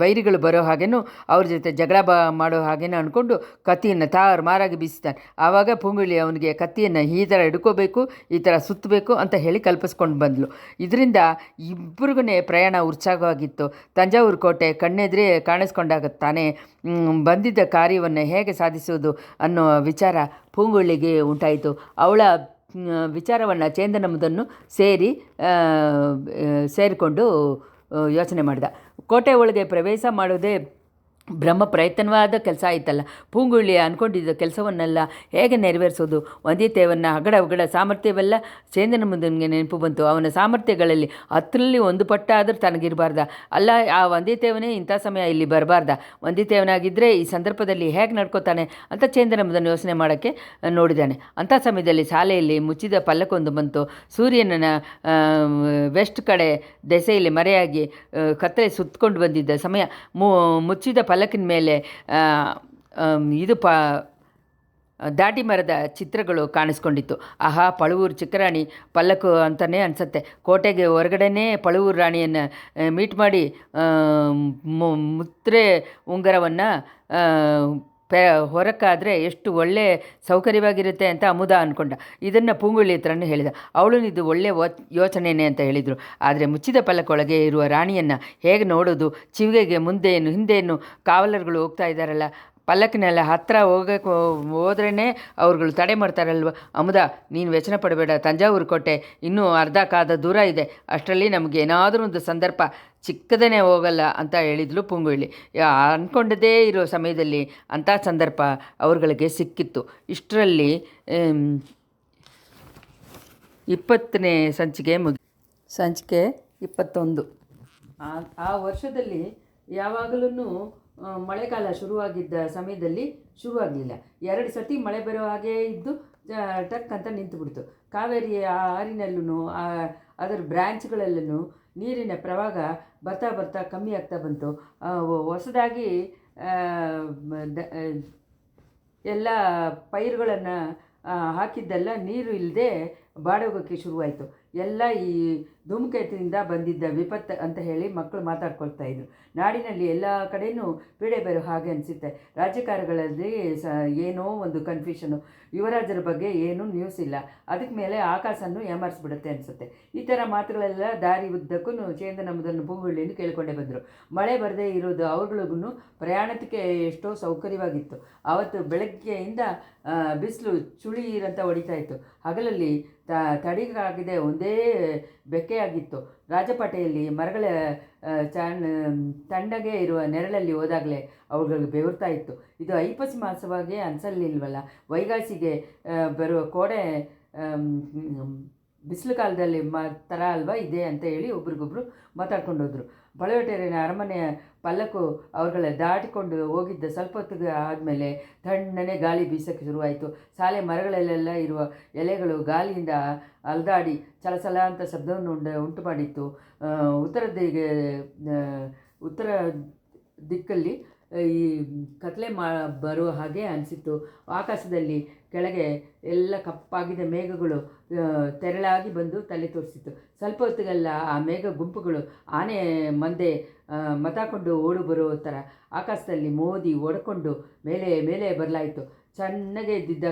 ವೈರಿಗಳು ಬರೋ ಹಾಗೇನೂ ಅವ್ರ ಜೊತೆ ಜಗಳ ಮಾಡೋ ಹಾಗೇನೂ ಅಂದ್ಕೊಂಡು ಕತ್ತಿಯನ್ನು ಮಾರಾಗಿ ಬೀಸಿದ್ದಾನೆ. ಆವಾಗ ಪೂಂಗುಳ್ಳಿ ಅವನಿಗೆ ಕತ್ತಿಯನ್ನು ಈ ಥರ ಹಿಡ್ಕೋಬೇಕು, ಈ ಥರ ಸುತ್ತಬೇಕು ಅಂತ ಹೇಳಿ ಕಲ್ಪಿಸ್ಕೊಂಡು ಬಂದಳು. ಇದರಿಂದ ಇಬ್ಬರಿಗೂ ಪ್ರಯಾಣ ಉತ್ಸಾಹವಾಗಿತ್ತು. ತಂಜಾವೂರು ಕೋಟೆ ಕಣ್ಣೆದುರೇ ಕಾಣಿಸ್ಕೊಂಡಾಗ ತಾನೇ ಬಂದಿದ್ದ ಕಾರ್ಯವನ್ನು ಹೇಗೆ ಸಾಧಿಸುವುದು ಅನ್ನೋ ವಿಚಾರ ಪೂಂಗುಳ್ಳಿಗೆ ಉಂಟಾಯಿತು. ಅವಳ ವಿಚಾರವನ್ನು ಚೇಂದನಮ್ಮದನ್ನು ಸೇರಿಕೊಂಡು ಯೋಚನೆ ಮಾಡಿದ. ಕೋಟೆ ಒಳಗೆ ಪ್ರವೇಶ ಮಾಡೋದೇ ಬ್ರಹ್ಮ ಪ್ರಯತ್ನವಾದ ಕೆಲಸ ಆಯಿತಲ್ಲ. ಪೂಂಗುಳ್ಳಿ ಅಂದ್ಕೊಂಡಿದ್ದ ಕೆಲಸವನ್ನೆಲ್ಲ ಹೇಗೆ ನೆರವೇರಿಸೋದು? ವಂದಿತೇವನ್ನ ಅಗಡ ಸಾಮರ್ಥ್ಯವೆಲ್ಲ ಚೇಂದನಮ್ಮನಿಗೆ ನೆನಪು ಬಂತು. ಅವನ ಸಾಮರ್ಥ್ಯಗಳಲ್ಲಿ 10ರಲ್ಲಿ 1 ಪಟ್ಟಾದರೂ ತನಗಿರಬಾರ್ದ? ಅಲ್ಲ, ಆ ವಂದಿತೇವನೇ ಇಂಥ ಸಮಯ ಇಲ್ಲಿ ಬರಬಾರ್ದ? ವಂದಿತೇವನಾಗಿದ್ದರೆ ಈ ಸಂದರ್ಭದಲ್ಲಿ ಹೇಗೆ ನಡ್ಕೋತಾನೆ ಅಂತ ಚೇಂದನಮ್ಮದನ್ನು ಯೋಚನೆ ಮಾಡೋಕ್ಕೆ ನೋಡಿದ್ದಾನೆ. ಅಂಥ ಸಮಯದಲ್ಲಿ ಶಾಲೆಯಲ್ಲಿ ಮುಚ್ಚಿದ ಪಲ್ಲಕ್ಕೊಂದು ಬಂತು. ಸೂರ್ಯನ ವೆಸ್ಟ್ ಕಡೆ ದೆಸೆಯಲ್ಲಿ ಮರೆಯಾಗಿ ಕತ್ತಲೆ ಸುತ್ತಕೊಂಡು ಬಂದಿದ್ದ ಸಮಯ ಮುಚ್ಚಿದ ಪಲ್ಲಕ್ಕಿನ ಮೇಲೆ ದಾಟಿ ಮರದ ಚಿತ್ರಗಳು ಕಾಣಿಸ್ಕೊಂಡಿತ್ತು. ಆಹಾ, ಪಳುವೂರು ಚಿಕ್ಕರಾಣಿ ಪಲ್ಲಕ್ಕು ಅಂತಲೇ ಅನಿಸುತ್ತೆ. ಕೋಟೆಗೆ ಹೊರಗಡೆನೇ ಪಳುವೂರು ರಾಣಿಯನ್ನು ಮೀಟ್ ಮಾಡಿ ಮುದ್ರೆ ಉಂಗರವನ್ನು ಹೊರಕ್ಕಾದರೆ ಎಷ್ಟು ಒಳ್ಳೆ ಸೌಕರ್ಯವಾಗಿರುತ್ತೆ ಅಂತ ಅಮುದ ಅಂದ್ಕೊಂಡ. ಇದನ್ನು ಪೂಂಗುಳ್ಳಿ ಹತ್ರನೇ ಹೇಳಿದ. ಅವಳು ಇದು ಒಳ್ಳೆ ಯೋಚನೆಯೇ ಅಂತ ಹೇಳಿದರು. ಆದರೆ ಮುಚ್ಚಿದ ಪಲ್ಲಕ್ಕೊಳಗೆ ಇರುವ ರಾಣಿಯನ್ನು ಹೇಗೆ ನೋಡೋದು? ಚಿವಿಗೆಗೆ ಮುಂದೇನು ಹಿಂದೇನು ಕಾವಲರುಗಳು ಹೋಗ್ತಾ ಇದ್ದಾರಲ್ಲ, ಪಲ್ಲಕ್ಕಿನೆಲ್ಲ ಹತ್ತಿರ ಹೋದ್ರೇ ಅವ್ರುಗಳು ತಡೆ ಮಾಡ್ತಾರಲ್ವ. ಅಮುದ, ನೀನು ವ್ಯಸನ ಪಡಬೇಡ. ತಂಜಾವೂರು ಕೋಟೆ ಇನ್ನೂ ಅರ್ಧ ಕಾದ ದೂರ ಇದೆ. ಅಷ್ಟರಲ್ಲಿ ನಮಗೆ ಏನಾದರೂ ಒಂದು ಸಂದರ್ಭ ಚಿಕ್ಕದನೇ ಹೋಗಲ್ಲ ಅಂತ ಹೇಳಿದ್ಲು ಪೂಂಗುಳ್ಳಿ. ಅಂದ್ಕೊಂಡದೇ ಇರೋ ಸಮಯದಲ್ಲಿ ಅಂಥ ಸಂದರ್ಭ ಅವ್ರುಗಳಿಗೆ ಸಿಕ್ಕಿತ್ತು. ಇಷ್ಟರಲ್ಲಿ 20ನೇ ಸಂಚಿಕೆ ಸಂಚಿಕೆ 21. ಆ ವರ್ಷದಲ್ಲಿ ಯಾವಾಗಲೂ ಮಳೆಗಾಲ ಶುರುವಾಗಿದ್ದ ಸಮಯದಲ್ಲಿ ಶುರುವಾಗಲಿಲ್ಲ. 2 ಸತಿ ಮಳೆ ಬರೋ ಹಾಗೆ ಇದ್ದು ಟಕ್ ಅಂತ ನಿಂತುಬಿಡ್ತು. ಕಾವೇರಿ ಆರಿನಲ್ಲೂ ಅದರ ಬ್ರ್ಯಾಂಚ್ಗಳಲ್ಲೂ ನೀರಿನ ಪ್ರವಾಹ ಬರ್ತಾ ಬರ್ತಾ ಕಮ್ಮಿ ಆಗ್ತಾ ಬಂತು. ಹೊಸದಾಗಿ ಎಲ್ಲ ಪೈರುಗಳನ್ನು ಹಾಕಿದ್ದೆಲ್ಲ ನೀರು ಇಲ್ಲದೆ ಬಾಡೋಗೋಕ್ಕೆ ಶುರುವಾಯಿತು. ಎಲ್ಲ ಈ ಧೂಮಕೇತುವಿನಿಂದ ಬಂದಿದ್ದ ವಿಪತ್ತು ಅಂತ ಹೇಳಿ ಮಕ್ಕಳು ಮಾತಾಡ್ಕೊಳ್ತಾ ಇದ್ರು. ನಾಡಿನಲ್ಲಿ ಎಲ್ಲ ಕಡೆಯೂ ಪೀಡೆ ಬರೋ ಹಾಗೆ ಅನಿಸುತ್ತೆ. ರಾಜಕಾರಗಳಲ್ಲಿ ಏನೋ ಒಂದು ಕನ್ಫ್ಯೂಷನು. ಯುವರಾಜರ ಬಗ್ಗೆ ಏನೂ ನ್ಯೂಸ್ ಇಲ್ಲ. ಅದಕ್ಕೆ ಮೇಲೆ ಆಕಾಶನ್ನು ಏಮಾರಿಸ್ಬಿಡುತ್ತೆ ಅನಿಸುತ್ತೆ. ಈ ಥರ ಮಾತುಗಳೆಲ್ಲ ದಾರಿ ಉದ್ದಕ್ಕೂ ಚೇಂದನಮ್ಮದನ್ನು ಪೂಂಗುಳ್ಳಿಯನ್ನು ಕೇಳಿಕೊಂಡೇ ಬಂದರು. ಮಳೆ ಬರದೇ ಇರೋದು ಅವ್ರಿಗಳಿಗೂ ಪ್ರಯಾಣಕ್ಕೆ ಎಷ್ಟೋ ಸೌಕರ್ಯವಾಗಿತ್ತು. ಆವತ್ತು ಬೆಳಗ್ಗೆಯಿಂದ ಬಿಸಿಲು ಚುಳೀರಂತ ಹೊಡಿತಾ ಇತ್ತು. ಹಗಲಲ್ಲಿ ತಡಿಗಾಗಿದೆ ಒಂದೇ ಬೆಕ್ಕೆಯಾಗಿತ್ತು. ರಾಜಪಾಟೆಯಲ್ಲಿ ಮರಗಳ ತಣ್ಣಗೆ ಇರುವ ನೆರಳಲ್ಲಿ ಹೋದಾಗಲೇ ಅವುಗಳಿಗೆ ಬೆವರ್ತಾ ಇತ್ತು. ಇದು ಐಪಸಿ ಮಾಸವಾಗಿ ಅನಿಸಲಿಲ್ವಲ್ಲ. ವೈಗಾಸಿಗೆ ಬರುವ ಕೋಡೆ ಬಿಸಿಲು ಕಾಲದಲ್ಲಿ ಥರ ಅಲ್ವಾ ಇದೆ ಅಂತ ಹೇಳಿ ಒಬ್ರಿಗೊಬ್ರು ಮಾತಾಡ್ಕೊಂಡು ಹೋದರು. ಪಳವಟೇರಿನ ಅರಮನೆಯ ಪಲ್ಲಕ್ಕು ಅವ್ರುಗಳ ದಾಟಿಕೊಂಡು ಹೋಗಿದ್ದ ಸ್ವಲ್ಪ ಹೊತ್ತಿಗೆ ಆದಮೇಲೆ ತಣ್ಣನೆ ಗಾಳಿ ಬೀಸೋಕ್ಕೆ ಶುರುವಾಯಿತು. ಶಾಲೆ ಮರಗಳಲ್ಲೆಲ್ಲ ಇರುವ ಎಲೆಗಳು ಗಾಳಿಯಿಂದ ಅಲ್ದಾಡಿ ಚಲಚಲ ಅಂತ ಶಬ್ದವನ್ನು ಉಂಟು ಮಾಡಿತ್ತು. ಉತ್ತರ ದಿಕ್ಕಲ್ಲಿ ಈ ಕತ್ಲೆ ಬರುವ ಹಾಗೆ ಅನಿಸಿತ್ತು. ಆಕಾಶದಲ್ಲಿ ಕೆಳಗೆ ಎಲ್ಲ ಕಪ್ಪಾಗಿದ್ದ ಮೇಘಗಳು ತೆರಳಾಗಿ ಬಂದು ತಲೆ ತೋರಿಸಿತ್ತು. ಸ್ವಲ್ಪ ಹೊತ್ತಿಗೆಲ್ಲ ಆ ಮೇಘ ಗುಂಪುಗಳು ಆನೆ ಮಂದೆ ಮತಾಕೊಂಡು ಓಡು ಬರೋ ಥರ ಆಕಾಶದಲ್ಲಿ ಮೋದಿ ಒಡ್ಕೊಂಡು ಮೇಲೆ ಬರಲಾಯಿತು. ಚೆನ್ನಾಗೆ ಇದ್ದಿದ್ದ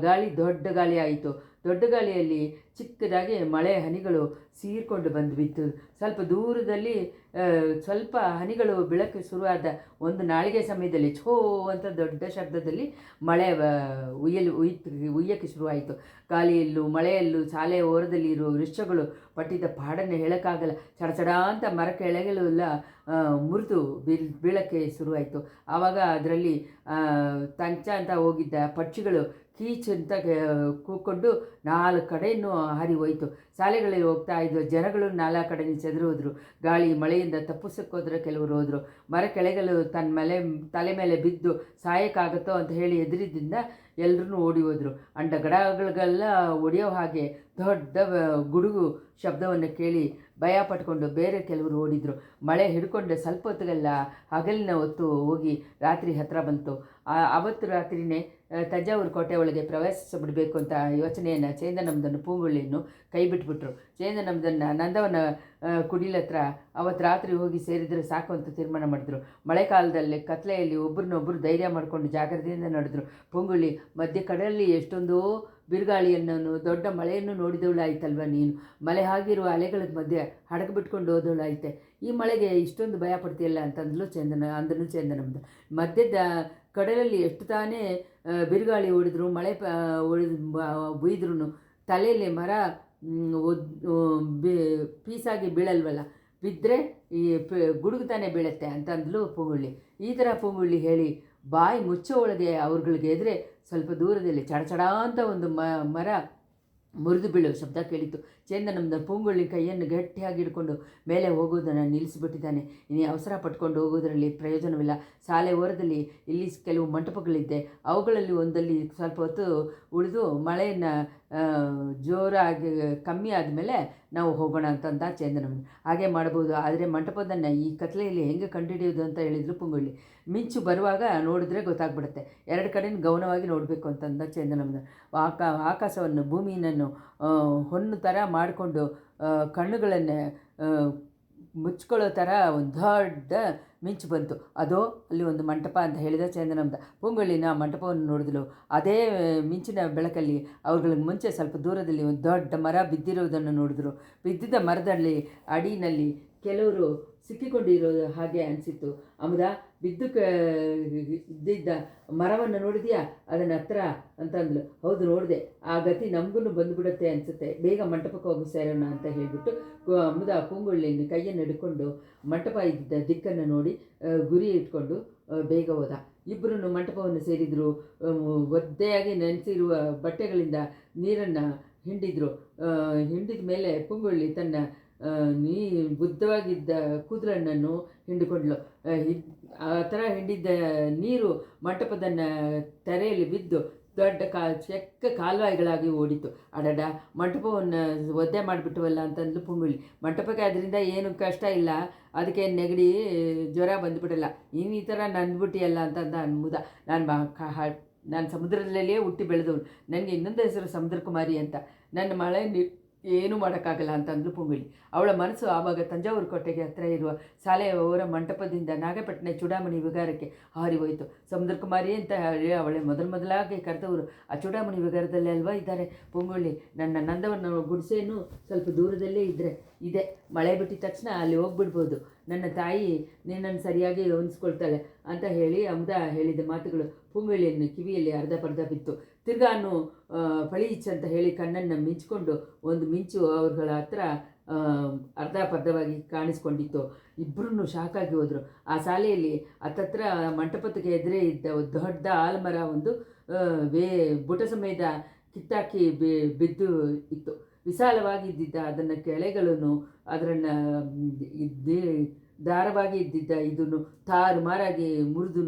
ಗಾಳಿ ದೊಡ್ಡ ಗಾಳಿ ಆಯಿತು. ದೊಡ್ಡ ಗಾಳಿಯಲ್ಲಿ ಚಿಕ್ಕದಾಗಿ ಮಳೆ ಹನಿಗಳು ಸೀರ್ಕೊಂಡು ಬಂದು ಬಿತ್ತು. ಸ್ವಲ್ಪ ದೂರದಲ್ಲಿ ಸ್ವಲ್ಪ ಹನಿಗಳು ಬೀಳಕ್ಕೆ ಶುರುವಾದ ಒಂದು ನಾಳಿಗೆ ಸಮಯದಲ್ಲಿ ಛೋ ಅಂತ ದೊಡ್ಡ ಶಬ್ದದಲ್ಲಿ ಮಳೆ ಉಯ್ಯಕ್ಕೆ ಶುರುವಾಯಿತು. ಗಾಳಿಯಲ್ಲೂ ಮಳೆಯಲ್ಲೂ ಶಾಲೆಯ ಓರದಲ್ಲಿ ಇರುವ ವೃಕ್ಷಗಳು ಪಟ್ಟಿದ್ದ ಪಾಡನ್ನು ಹೇಳೋಕ್ಕಾಗಲ್ಲ. ಚಡಚಡ ಅಂತ ಮರಕ್ಕೆ ಎಳೆಗಳು ಎಲ್ಲ ಮುರಿದು ಬೀಳಕ್ಕೆ ಶುರುವಾಯಿತು. ಆವಾಗ ಅದರಲ್ಲಿ ತಂಚ ಅಂತ ಹೋಗಿದ್ದ ಪಕ್ಷಿಗಳು ಕೀಚ್ ಅಂತ ಕೂಕ್ಕೊಂಡು 4 ಕಡೆಯೂ ಹಾರಿ ಹೋಯಿತು. ಶಾಲೆಗಳಲ್ಲಿ ಹೋಗ್ತಾ ಇದ್ದ ಜನಗಳು 4 ಕಡೆಯೂ ಚೆದರು ಹೋದರು. ಗಾಳಿ ಮಳೆಯಿಂದ ತಪ್ಪಿಸೋಕ್ಕೋದ್ರೆ ಕೆಲವರು ಹೋದರು. ಮರ ಕೆಳಗಲು ತಲೆ ಮೇಲೆ ಬಿದ್ದು ಸಾಯಕ್ಕಾಗುತ್ತೋ ಅಂತ ಹೇಳಿ ಎದುರಿದ್ದರಿಂದ ಎಲ್ಲರೂ ಓಡಿ ಹೋದರು. ಗಡಗಳಿಗೆಲ್ಲ ಒಡೆಯೋ ಹಾಗೆ ದೊಡ್ಡ ಗುಡುಗು ಶಬ್ದವನ್ನು ಕೇಳಿ ಭಯ ಪಟ್ಕೊಂಡು ಬೇರೆ ಕೆಲವರು ಓಡಿದರು. ಮಳೆ ಹಿಡ್ಕೊಂಡು ಸ್ವಲ್ಪ ಹೊತ್ತಿಗೆಲ್ಲ ಹಗಲಿನ ಹೊತ್ತು ಹೋಗಿ ರಾತ್ರಿ ಹತ್ತಿರ ಬಂತು. ಆವತ್ತು ರಾತ್ರಿಯೇ ತಂಜಾವೂರು ಕೋಟೆ ಒಳಗೆ ಪ್ರವೇಶಿಸಿಬಿಡಬೇಕು ಅಂತ ಯೋಚನೆಯನ್ನು ಚೇಂದನಂದನ್ನು ಪೂಂಗುಳ್ಳಿಯನ್ನು ಕೈ ಬಿಟ್ಬಿಟ್ರು. ಚೇಂದನಂದನ್ನು ನಂದವನ ಕುಡಿಲತ್ರ ಅವತ್ತು ರಾತ್ರಿ ಹೋಗಿ ಸೇರಿದರೆ ಸಾಕು ಅಂತ ತೀರ್ಮಾನ ಮಾಡಿದ್ರು. ಮಳೆಗಾಲದಲ್ಲಿ ಕತ್ಲೆಯಲ್ಲಿ ಒಬ್ಬರನ್ನೊಬ್ಬರು ಧೈರ್ಯ ಮಾಡಿಕೊಂಡು ಜಾಗ್ರತೆಯಿಂದ ನಡೆದ್ರು. ಪೂಂಗುಳ್ಳಿ, ಮಧ್ಯ ಕಡಲಲ್ಲಿ ಎಷ್ಟೊಂದೋ ಬಿರುಗಾಳಿಯನ್ನು ದೊಡ್ಡ ಮಳೆಯನ್ನು ನೋಡಿದವಳಾಯ್ತಲ್ವ ನೀನು. ಮಳೆ ಆಗಿರುವ ಅಲೆಗಳ ಮಧ್ಯೆ ಹಡಗು ಬಿಟ್ಕೊಂಡು ಹೋದವಳಾಯ್ತೆ. ಈ ಮಳೆಗೆ ಇಷ್ಟೊಂದು ಭಯ ಪಡ್ತೀಯಲ್ಲ ಅಂತಂದಳು ಚೇಂದನಂದ. ಮಧ್ಯದ ಕಡಲಲ್ಲಿ ಎಷ್ಟು ತಾನೇ ಬಿರುಗಾಳಿ ಹೊಡೆದ್ರು, ಮಳೆ ಬುಯ್ದ್ರೂ ತಲೆಯಲ್ಲಿ ಮರ ಪೀಸಾಗಿ ಬೀಳಲ್ವಲ್ಲ, ಬಿದ್ದರೆ ಈ ಗುಡುಗು ತಾನೇ ಬೀಳುತ್ತೆ ಅಂತಂದಳು ಪೂಂಗುಳ್ಳಿ. ಈ ಥರ ಪೂಂಗುಳ್ಳಿ ಹೇಳಿ ಬಾಯಿ ಮುಚ್ಚೋ ಒಳಗೆ ಅವ್ರುಗಳಿಗೆ ಎದುರೆ ಸ್ವಲ್ಪ ದೂರದಲ್ಲಿ ಚಡಚಡ ಅಂತ ಒಂದು ಮರ ಮುರಿದು ಬೀಳೋ ಶಬ್ದ ಕೇಳಿತು. ಚೇಂದನಂದ ಪೂಂಗುಳ್ಳಿ ಕೈಯನ್ನು ಗಟ್ಟಿಯಾಗಿ ಹಿಡ್ಕೊಂಡು ಮೇಲೆ ಹೋಗೋದನ್ನು ನಿಲ್ಲಿಸಿಬಿಟ್ಟಿದ್ದಾನೆ. ಇನ್ನು ಅವಸರ ಪಟ್ಕೊಂಡು ಹೋಗೋದರಲ್ಲಿ ಪ್ರಯೋಜನವಿಲ್ಲ. ಶಾಲೆ ಓರದಲ್ಲಿ ಇಲ್ಲಿ ಕೆಲವು ಮಂಟಪಗಳಿದ್ದೆ, ಅವುಗಳಲ್ಲಿ ಒಂದಲ್ಲಿ ಸ್ವಲ್ಪ ಹೊತ್ತು ಉಳಿದು ಮಳೆಯನ್ನು ಜೋರಾಗಿ ಕಮ್ಮಿ ಆದಮೇಲೆ ನಾವು ಹೋಗೋಣ ಅಂತಂದ ಚೇಂದನಂದ. ಹಾಗೆ ಮಾಡ್ಬೋದು, ಆದರೆ ಮಂಟಪದನ್ನು ಈ ಕತ್ಲೆಯಲ್ಲಿ ಹೆಂಗೆ ಕಂಡುಹಿಡಿಯೋದು ಅಂತ ಹೇಳಿದ್ರು ಪೂಂಗುಳ್ಳಿ. ಮಿಂಚು ಬರುವಾಗ ನೋಡಿದ್ರೆ ಗೊತ್ತಾಗ್ಬಿಡುತ್ತೆ, ಎರಡು ಕಡೆಯೂ ಗೌನವಾಗಿ ನೋಡಬೇಕು ಅಂತಂದ ಚೇಂದನಂದ. ಆಕಾಶವನ್ನು ಭೂಮಿಯನ್ನು ಹೊನ್ನು ಥರ ಮಾಡಿಕೊಂಡು ಕಣ್ಣುಗಳನ್ನು ಮುಚ್ಕೊಳ್ಳೋ ಥರ ಒಂದು ದೊಡ್ಡ ಮಿಂಚು ಬಂತು. ಅದೋ ಅಲ್ಲಿ ಒಂದು ಮಂಟಪ ಅಂತ ಹೇಳಿದ ಚೇಂದನಂದ. ಪೂಂಗುಳ್ಳಿನ ಮಂಟಪವನ್ನು ನೋಡಿದಳು. ಅದೇ ಮಿಂಚಿನ ಬೆಳಕಲ್ಲಿ ಅವ್ರಿಗೆ ಮುಂಚೆ ಸ್ವಲ್ಪ ದೂರದಲ್ಲಿ ಒಂದು ದೊಡ್ಡ ಮರ ಬಿದ್ದಿರೋದನ್ನು ನೋಡಿದ್ರು. ಬಿದ್ದಿದ್ದ ಮರದಲ್ಲಿ ಅಡಿನಲ್ಲಿ ಕೆಲವರು ಸಿಕ್ಕಿಕೊಂಡಿರೋದು ಹಾಗೆ ಅನಿಸಿತ್ತು. ಅಮದ, ಬಿದ್ದು ಇದ್ದಿದ್ದ ಮರವನ್ನು ನೋಡಿದ್ಯಾ, ಅದನ್ನ ಹತ್ರ ಅಂತಂದ್ಲು. ಹೌದು ನೋಡಿದೆ, ಆ ಗತಿ ನಮಗೂ ಬಂದುಬಿಡುತ್ತೆ ಅನಿಸುತ್ತೆ, ಬೇಗ ಮಂಟಪಕ್ಕೆ ಹೋಗಿ ಸೇರೋಣ ಅಂತ ಹೇಳಿಬಿಟ್ಟು ಅಮದ ಪೂಂಗುಳ್ಳಿಯನ್ನು ಕೈಯನ್ನು ಹಿಡ್ಕೊಂಡು ಮಂಟಪ ಇದ್ದಿದ್ದ ದಿಕ್ಕನ್ನು ನೋಡಿ ಗುರಿ ಇಟ್ಕೊಂಡು ಬೇಗ ಹೋದ. ಇಬ್ಬರೂ ಮಂಟಪವನ್ನು ಸೇರಿದರು. ಒದ್ದೆಯಾಗಿ ನೆನೆಸಿರುವ ಬಟ್ಟೆಗಳಿಂದ ನೀರನ್ನು ಹಿಂಡಿದ್ರು. ಹಿಂಡಿದ ಮೇಲೆ ಪೂಂಗುಳ್ಳಿ ತನ್ನ ಬುದ್ಧವಾಗಿದ್ದ ಕೂದಲನ್ನು ಹಿಂಡಿಕೊಂಡ್ಳು. ಆ ಥರ ಹಿಂಡಿದ್ದ ನೀರು ಮಂಟಪದ ತೆರೆಯಲ್ಲಿ ಬಿದ್ದು ದೊಡ್ಡ ಚೆಕ್ಕ ಕಾಲುವೆಗಳಾಗಿ ಓಡಿತು. ಅಡಡ, ಮಂಟಪವನ್ನು ಒದ್ದೆ ಮಾಡಿಬಿಟ್ಟವಲ್ಲ ಅಂತಂದ್ಲು ಪೂಂಗುಳ್ಳಿ. ಮಂಟಪಕ್ಕೆ ಅದರಿಂದ ಏನು ಕಷ್ಟ ಇಲ್ಲ, ಅದಕ್ಕೆ ನೆಗಡಿ ಜ್ವರ ಬಂದುಬಿಡಲ್ಲ. ಈ ಥರ ನಂದ್ಬಿಟ್ಟಿಯಲ್ಲ ಅಂತಂದ ಅನ್ಮುದ. ನಾನು ಸಮುದ್ರದಲ್ಲೇ ಹುಟ್ಟಿ ಬೆಳೆದವಳು, ನನಗೆ ಇನ್ನೊಂದು ಹೆಸರು ಸಮುದ್ರ ಕುಮಾರಿ ಅಂತ. ನನ್ನ ಮಳೆ ಏನೂ ಮಾಡೋಕ್ಕಾಗಲ್ಲ ಅಂತಂದ್ಲು ಪೂಂಗುಳ್ಳಿ. ಅವಳ ಮನಸ್ಸು ಆವಾಗ ತಂಜಾವೂರು ಕೋಟೆಗೆ ಹತ್ತಿರ ಇರುವ ಶಾಲೆಯ ಅವರ ಮಂಟಪದಿಂದ ನಾಗಪಟ್ಟಣ ಚೂಡಾಮಣಿ ವಿಗಾರಕ್ಕೆ ಹಾರಿ ಹೋಯಿತು. ಸಮುದ್ರ ಕುಮಾರಿ ಅಂತ ಹೇಳಿ ಅವಳೆ ಮೊದಲಾಗಿ ಕರೆದವರು ಆ ಚೂಡಾಮಣಿ ವಿಗಾರದಲ್ಲೇ ಅಲ್ವಾ ಇದ್ದಾರೆ. ಪೂಂಗುಳ್ಳಿ, ನನ್ನ ನಂದವನ್ನು ಗುಡಿಸೇನು ಸ್ವಲ್ಪ ದೂರದಲ್ಲೇ ಇದೆ, ಮಳೆ ಬಿಟ್ಟಿದ ತಕ್ಷಣ ಅಲ್ಲಿ ಹೋಗ್ಬಿಡ್ಬೋದು, ನನ್ನ ತಾಯಿ ನಿನ್ನನ್ನು ಸರಿಯಾಗಿ ಹೊಂದಿಸ್ಕೊಳ್ತಾಳೆ ಅಂತ ಹೇಳಿ ಅಮದ ಹೇಳಿದ ಮಾತುಗಳು ಪೂಂಗುಳ್ಳಿಯನ್ನು ಕಿವಿಯಲ್ಲಿ ಅರ್ಧ ಬಿತ್ತು. ತಿರ್ಗಾನು ಫಳೀಚ್ ಅಂತ ಹೇಳಿ ಕಣ್ಣನ್ನು ಮಿಂಚಿಕೊಂಡು ಒಂದು ಮಿಂಚು ಅವ್ರಗಳ ಹತ್ರ ಅರ್ಧವಾಗಿ ಕಾಣಿಸ್ಕೊಂಡಿತ್ತು. ಇಬ್ಬರೂ ಶಾಕಾಗಿ ಹೋದರು. ಆ ಶಾಲೆಯಲ್ಲಿ ಹತ್ತತ್ರ ಮಂಟಪಕ್ಕೆ ಎದುರೇ ಇದ್ದ ಒಂದು ದೊಡ್ಡ ಆಲಮರ ಒಂದು ಬುಟ ಸಮೇತ ಕಿತ್ತಾಕಿ ಬಿದ್ದು ಇತ್ತು. ವಿಶಾಲವಾಗಿದ್ದಿದ್ದ ಅದನ್ನು ಕೆಳೆಗಳನ್ನು ಅದರನ್ನು ದಾರವಾಗಿ ಇದ್ದಿದ್ದ ಇದನ್ನು ತಾರುಮಾರಾಗಿ ಮುರಿದು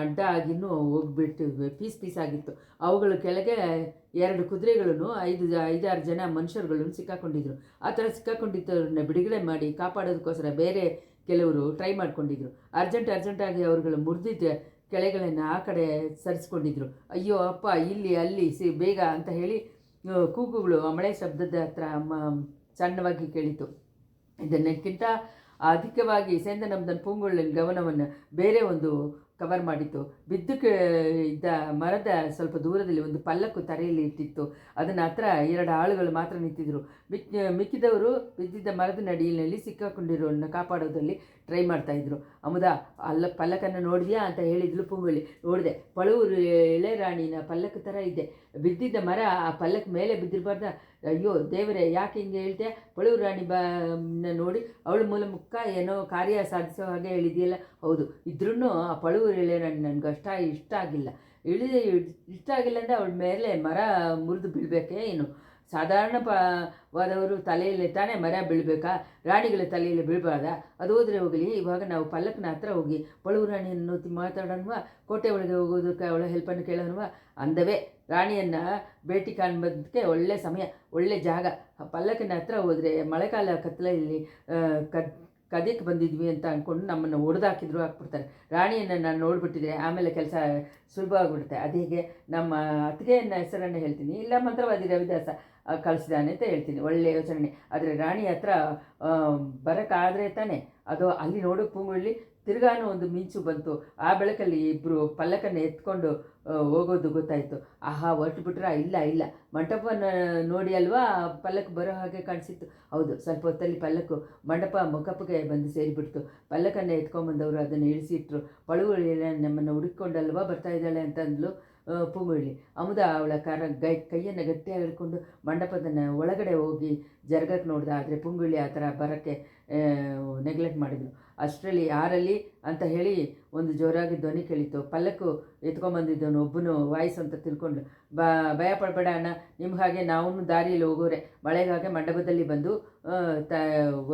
ಅಡ್ಡ ಆಗಿನೂ ಹೋಗ್ಬಿಟ್ಟು ಪೀಸ್ ಆಗಿತ್ತು. ಅವುಗಳ ಕೆಳಗೆ 2 ಕುದುರೆಗಳನ್ನು 5-6 ಜನ ಮನುಷ್ಯರುಗಳನ್ನು ಸಿಕ್ಕಾಕೊಂಡಿದ್ರು. ಆ ಥರ ಸಿಕ್ಕಾಕೊಂಡಿದ್ದವ್ರನ್ನ ಬಿಡುಗಡೆ ಮಾಡಿ ಕಾಪಾಡೋದಕ್ಕೋಸ್ಕರ ಬೇರೆ ಕೆಲವರು ಟ್ರೈ ಮಾಡ್ಕೊಂಡಿದ್ರು. ಅರ್ಜೆಂಟಾಗಿ ಅವ್ರುಗಳು ಮುರಿದಿದ್ದ ಕೆಳೆಗಳನ್ನು ಆ ಕಡೆ ಸರಿಸ್ಕೊಂಡಿದ್ರು. ಅಯ್ಯೋ ಅಪ್ಪ, ಇಲ್ಲಿ ಅಲ್ಲಿ ಬೇಗ ಅಂತ ಹೇಳಿ ಕೂಗುಗಳು ಮಳೆ ಶಬ್ದದ ಹತ್ರ ಸಣ್ಣವಾಗಿ ಕೇಳಿತು. ಇದನ್ನಕ್ಕಿಂತ ಅಧಿಕವಾಗಿ ಚೇಂದನಂದನ ಪೂಂಗುಳ್ಳಿನ ಗಮನವನ್ನು ಬೇರೆ ಒಂದು ಕವರ್ ಮಾಡಿತ್ತು. ಬಿದ್ದು ಇದ್ದ ಮರದ ಸ್ವಲ್ಪ ದೂರದಲ್ಲಿ ಒಂದು ಪಲ್ಲಕ್ಕು ತರೆಯಲ್ಲಿ ಇಟ್ಟಿತ್ತು. ಅದನ್ನು ಹತ್ರ 2 ಆಳುಗಳು ಮಾತ್ರ ನಿಂತಿದ್ದರು. ಮಿಕ್ಕಿದವರು ಬಿದ್ದಿದ್ದ ಮರದ ನಡಿಯಲ್ಲಿ ಸಿಕ್ಕಾಕೊಂಡಿರೋನ್ನ ಕಾಪಾಡೋದಲ್ಲಿ ಟ್ರೈ ಮಾಡ್ತಾಯಿದ್ರು. ಅಮದ, ಪಲ್ಲಕ್ಕನ್ನು ನೋಡಿದ್ಯಾ ಅಂತ ಹೇಳಿದ್ಲು ಪೂಂಗುಳ್ಳಿ. ನೋಡಿದೆ, ಪಳುವೂರು ಎಳೆರಾಣಿನ ಪಲ್ಲಕ್ಕ ಥರ ಇದೆ. ಬಿದ್ದಿದ್ದ ಮರ ಆ ಪಲ್ಲಕ್ಕ ಮೇಲೆ ಬಿದ್ದಿರಬಾರ್ದ? ಅಯ್ಯೋ ದೇವರೇ, ಯಾಕೆ ಹಿಂಗೆ ಹೇಳ್ತೆ? ಪಳುವೂರು ರಾಣಿ ನೋಡಿ ಅವಳ ಮೂಲ ಮುಖ ಏನೋ ಕಾರ್ಯ ಸಾಧಿಸೋ ಹಾಗೆ ಹೇಳಿದೆಯಲ್ಲ. ಹೌದು, ಇದ್ರೂ ಆ ಪಳುವೂರು ಎಳೆರಾಣಿ ನನಗೆ ಇಷ್ಟ ಆಗಿಲ್ಲ. ಇಷ್ಟ ಆಗಿಲ್ಲ ಅಂದರೆ ಅವಳ ಮೇಲೆ ಮರ ಮುರಿದು ಬೀಳಬೇಕೇ ಏನು? ಸಾಧಾರಣವಾದವರು ತಲೆಯಲ್ಲಿ ತಾನೇ ಮರ ಬೀಳಬೇಕಾ? ರಾಣಿಗಳ ತಲೆಯಲ್ಲಿ ಬೀಳಬಾರ್ದ? ಅದು ಹೋದರೆ ಹೋಗಲಿ, ಇವಾಗ ನಾವು ಪಲ್ಲಕ್ಕನ ಹತ್ರ ಹೋಗಿ ಪಳುವೂರು ರಾಣಿಯನ್ನು ಮಾತಾಡೋಣವಾ? ಕೋಟೆ ಒಳಗೆ ಹೋಗೋದಕ್ಕೆ ಅವಳ ಹೆಲ್ಪನ್ನು ಕೇಳೋಣವಾ? ಅಂದವೇ ರಾಣಿಯನ್ನು ಭೇಟಿ ಕಾಣ್ಬೋದಕ್ಕೆ ಒಳ್ಳೆ ಸಮಯ, ಒಳ್ಳೆ ಜಾಗ. ಪಲ್ಲಕ್ಕಿನ ಹತ್ರ ಹೋದರೆ ಮಳೆಗಾಲ ಕತ್ತಲಲ್ಲಿ ಕದಿಯಕ್ಕೆ ಬಂದಿದ್ವಿ ಅಂತ ಅಂದ್ಕೊಂಡು ನಮ್ಮನ್ನು ಹೊಡೆದಾಕಿದ್ರು ಹಾಕ್ಬಿಡ್ತಾರೆ. ರಾಣಿಯನ್ನು ನಾನು ನೋಡಿಬಿಟ್ಟಿದ್ರೆ ಆಮೇಲೆ ಕೆಲಸ ಸುಲಭವಾಗಿಬಿಡುತ್ತೆ. ಅದು ಹೀಗೆ ನಮ್ಮ ಅತ್ತಿಗೆಯನ್ನ ಹೆಸರನ್ನು ಹೇಳ್ತೀನಿ, ಇಲ್ಲ ಮಂತ್ರವಾದಿ ರವಿದಾಸ ಕಳಿಸಿದಾನೆ ಅಂತ ಹೇಳ್ತೀನಿ. ಒಳ್ಳೆಯ ಯೋಚನೆ. ಆದರೆ ರಾಣಿ ಹತ್ರ ಬರೋಕ್ಕಾದರೆ ತಾನೇ ಅದು. ಅಲ್ಲಿ ನೋಡೋಕೆ ಪೂಂಗುಳ್ಳಿ ತಿರ್ಗಾನು ಒಂದು ಮಿಂಚು ಬಂತು. ಆ ಬೆಳಕಲ್ಲಿ ಇಬ್ಬರು ಪಲ್ಲಕ್ಕನ್ನು ಎತ್ಕೊಂಡು ಹೋಗೋದು ಗೊತ್ತಾಯಿತು. ಆಹಾ, ಹೊರಟು ಬಿಟ್ರಾ? ಇಲ್ಲ, ಮಂಟಪನ ನೋಡಿ ಅಲ್ವಾ ಪಲ್ಲಕ್ಕೆ ಬರೋ ಹಾಗೆ ಕಾಣಿಸಿತ್ತು. ಹೌದು, ಸ್ವಲ್ಪ ಹೊತ್ತಲ್ಲಿ ಪಲ್ಲಕ್ಕು ಮಂಟಪ ಮುಖಪ್ಪಿಗೆ ಬಂದು ಸೇರಿಬಿಡ್ತು. ಪಲ್ಲಕ್ಕನ್ನು ಎತ್ಕೊಂಡ್ಬಂದವರು ಅದನ್ನು ಇಳಿಸಿಟ್ರು. ಪಳುವಳಿ ನಮ್ಮನ್ನು ಹುಡುಕೊಂಡಲ್ವಾ ಬರ್ತಾ ಇದ್ದಾಳೆ ಅಂತ ಅಂದ್ಲು ಪೂಂಗುಳ್ಳಿ. ಅಮುದ ಅವಳ ಕೈಯನ್ನು ಗಟ್ಟಿಯಾಗಿ ಹಿಡ್ಕೊಂಡು ಮಂಟಪದನ್ನು ಒಳಗಡೆ ಹೋಗಿ ಜರಗಕ್ಕೆ ನೋಡ್ದೆ. ಆದರೆ ಪೂಂಗುಳ್ಳಿ ಆ ಥರ ಬರೋಕ್ಕೆ ನೆಗ್ಲೆಕ್ಟ್ ಮಾಡಿದ್ರು. ಅಷ್ಟರಲ್ಲಿ ಯಾರಲ್ಲಿ ಅಂತ ಹೇಳಿ ಒಂದು ಜೋರಾಗಿ ಧ್ವನಿ ಕೇಳಿತು. ಪಲ್ಲಕ್ಕು ಎತ್ಕೊಂಬಂದಿದ್ದವನು ಒಬ್ಬನು ವಾಯ್ಸ್ ಅಂತ ತಿಳ್ಕೊಂಡು, ಭಯ ಪಡಬೇಡ ಅಣ್ಣ, ನಿಮ್ಗೆ ಹಾಗೆ ನಾವು ದಾರಿಯಲ್ಲಿ ಹೋಗೋರೆ, ಮಳೆಗಾಗೆ ಮಂಟಪದಲ್ಲಿ ಬಂದು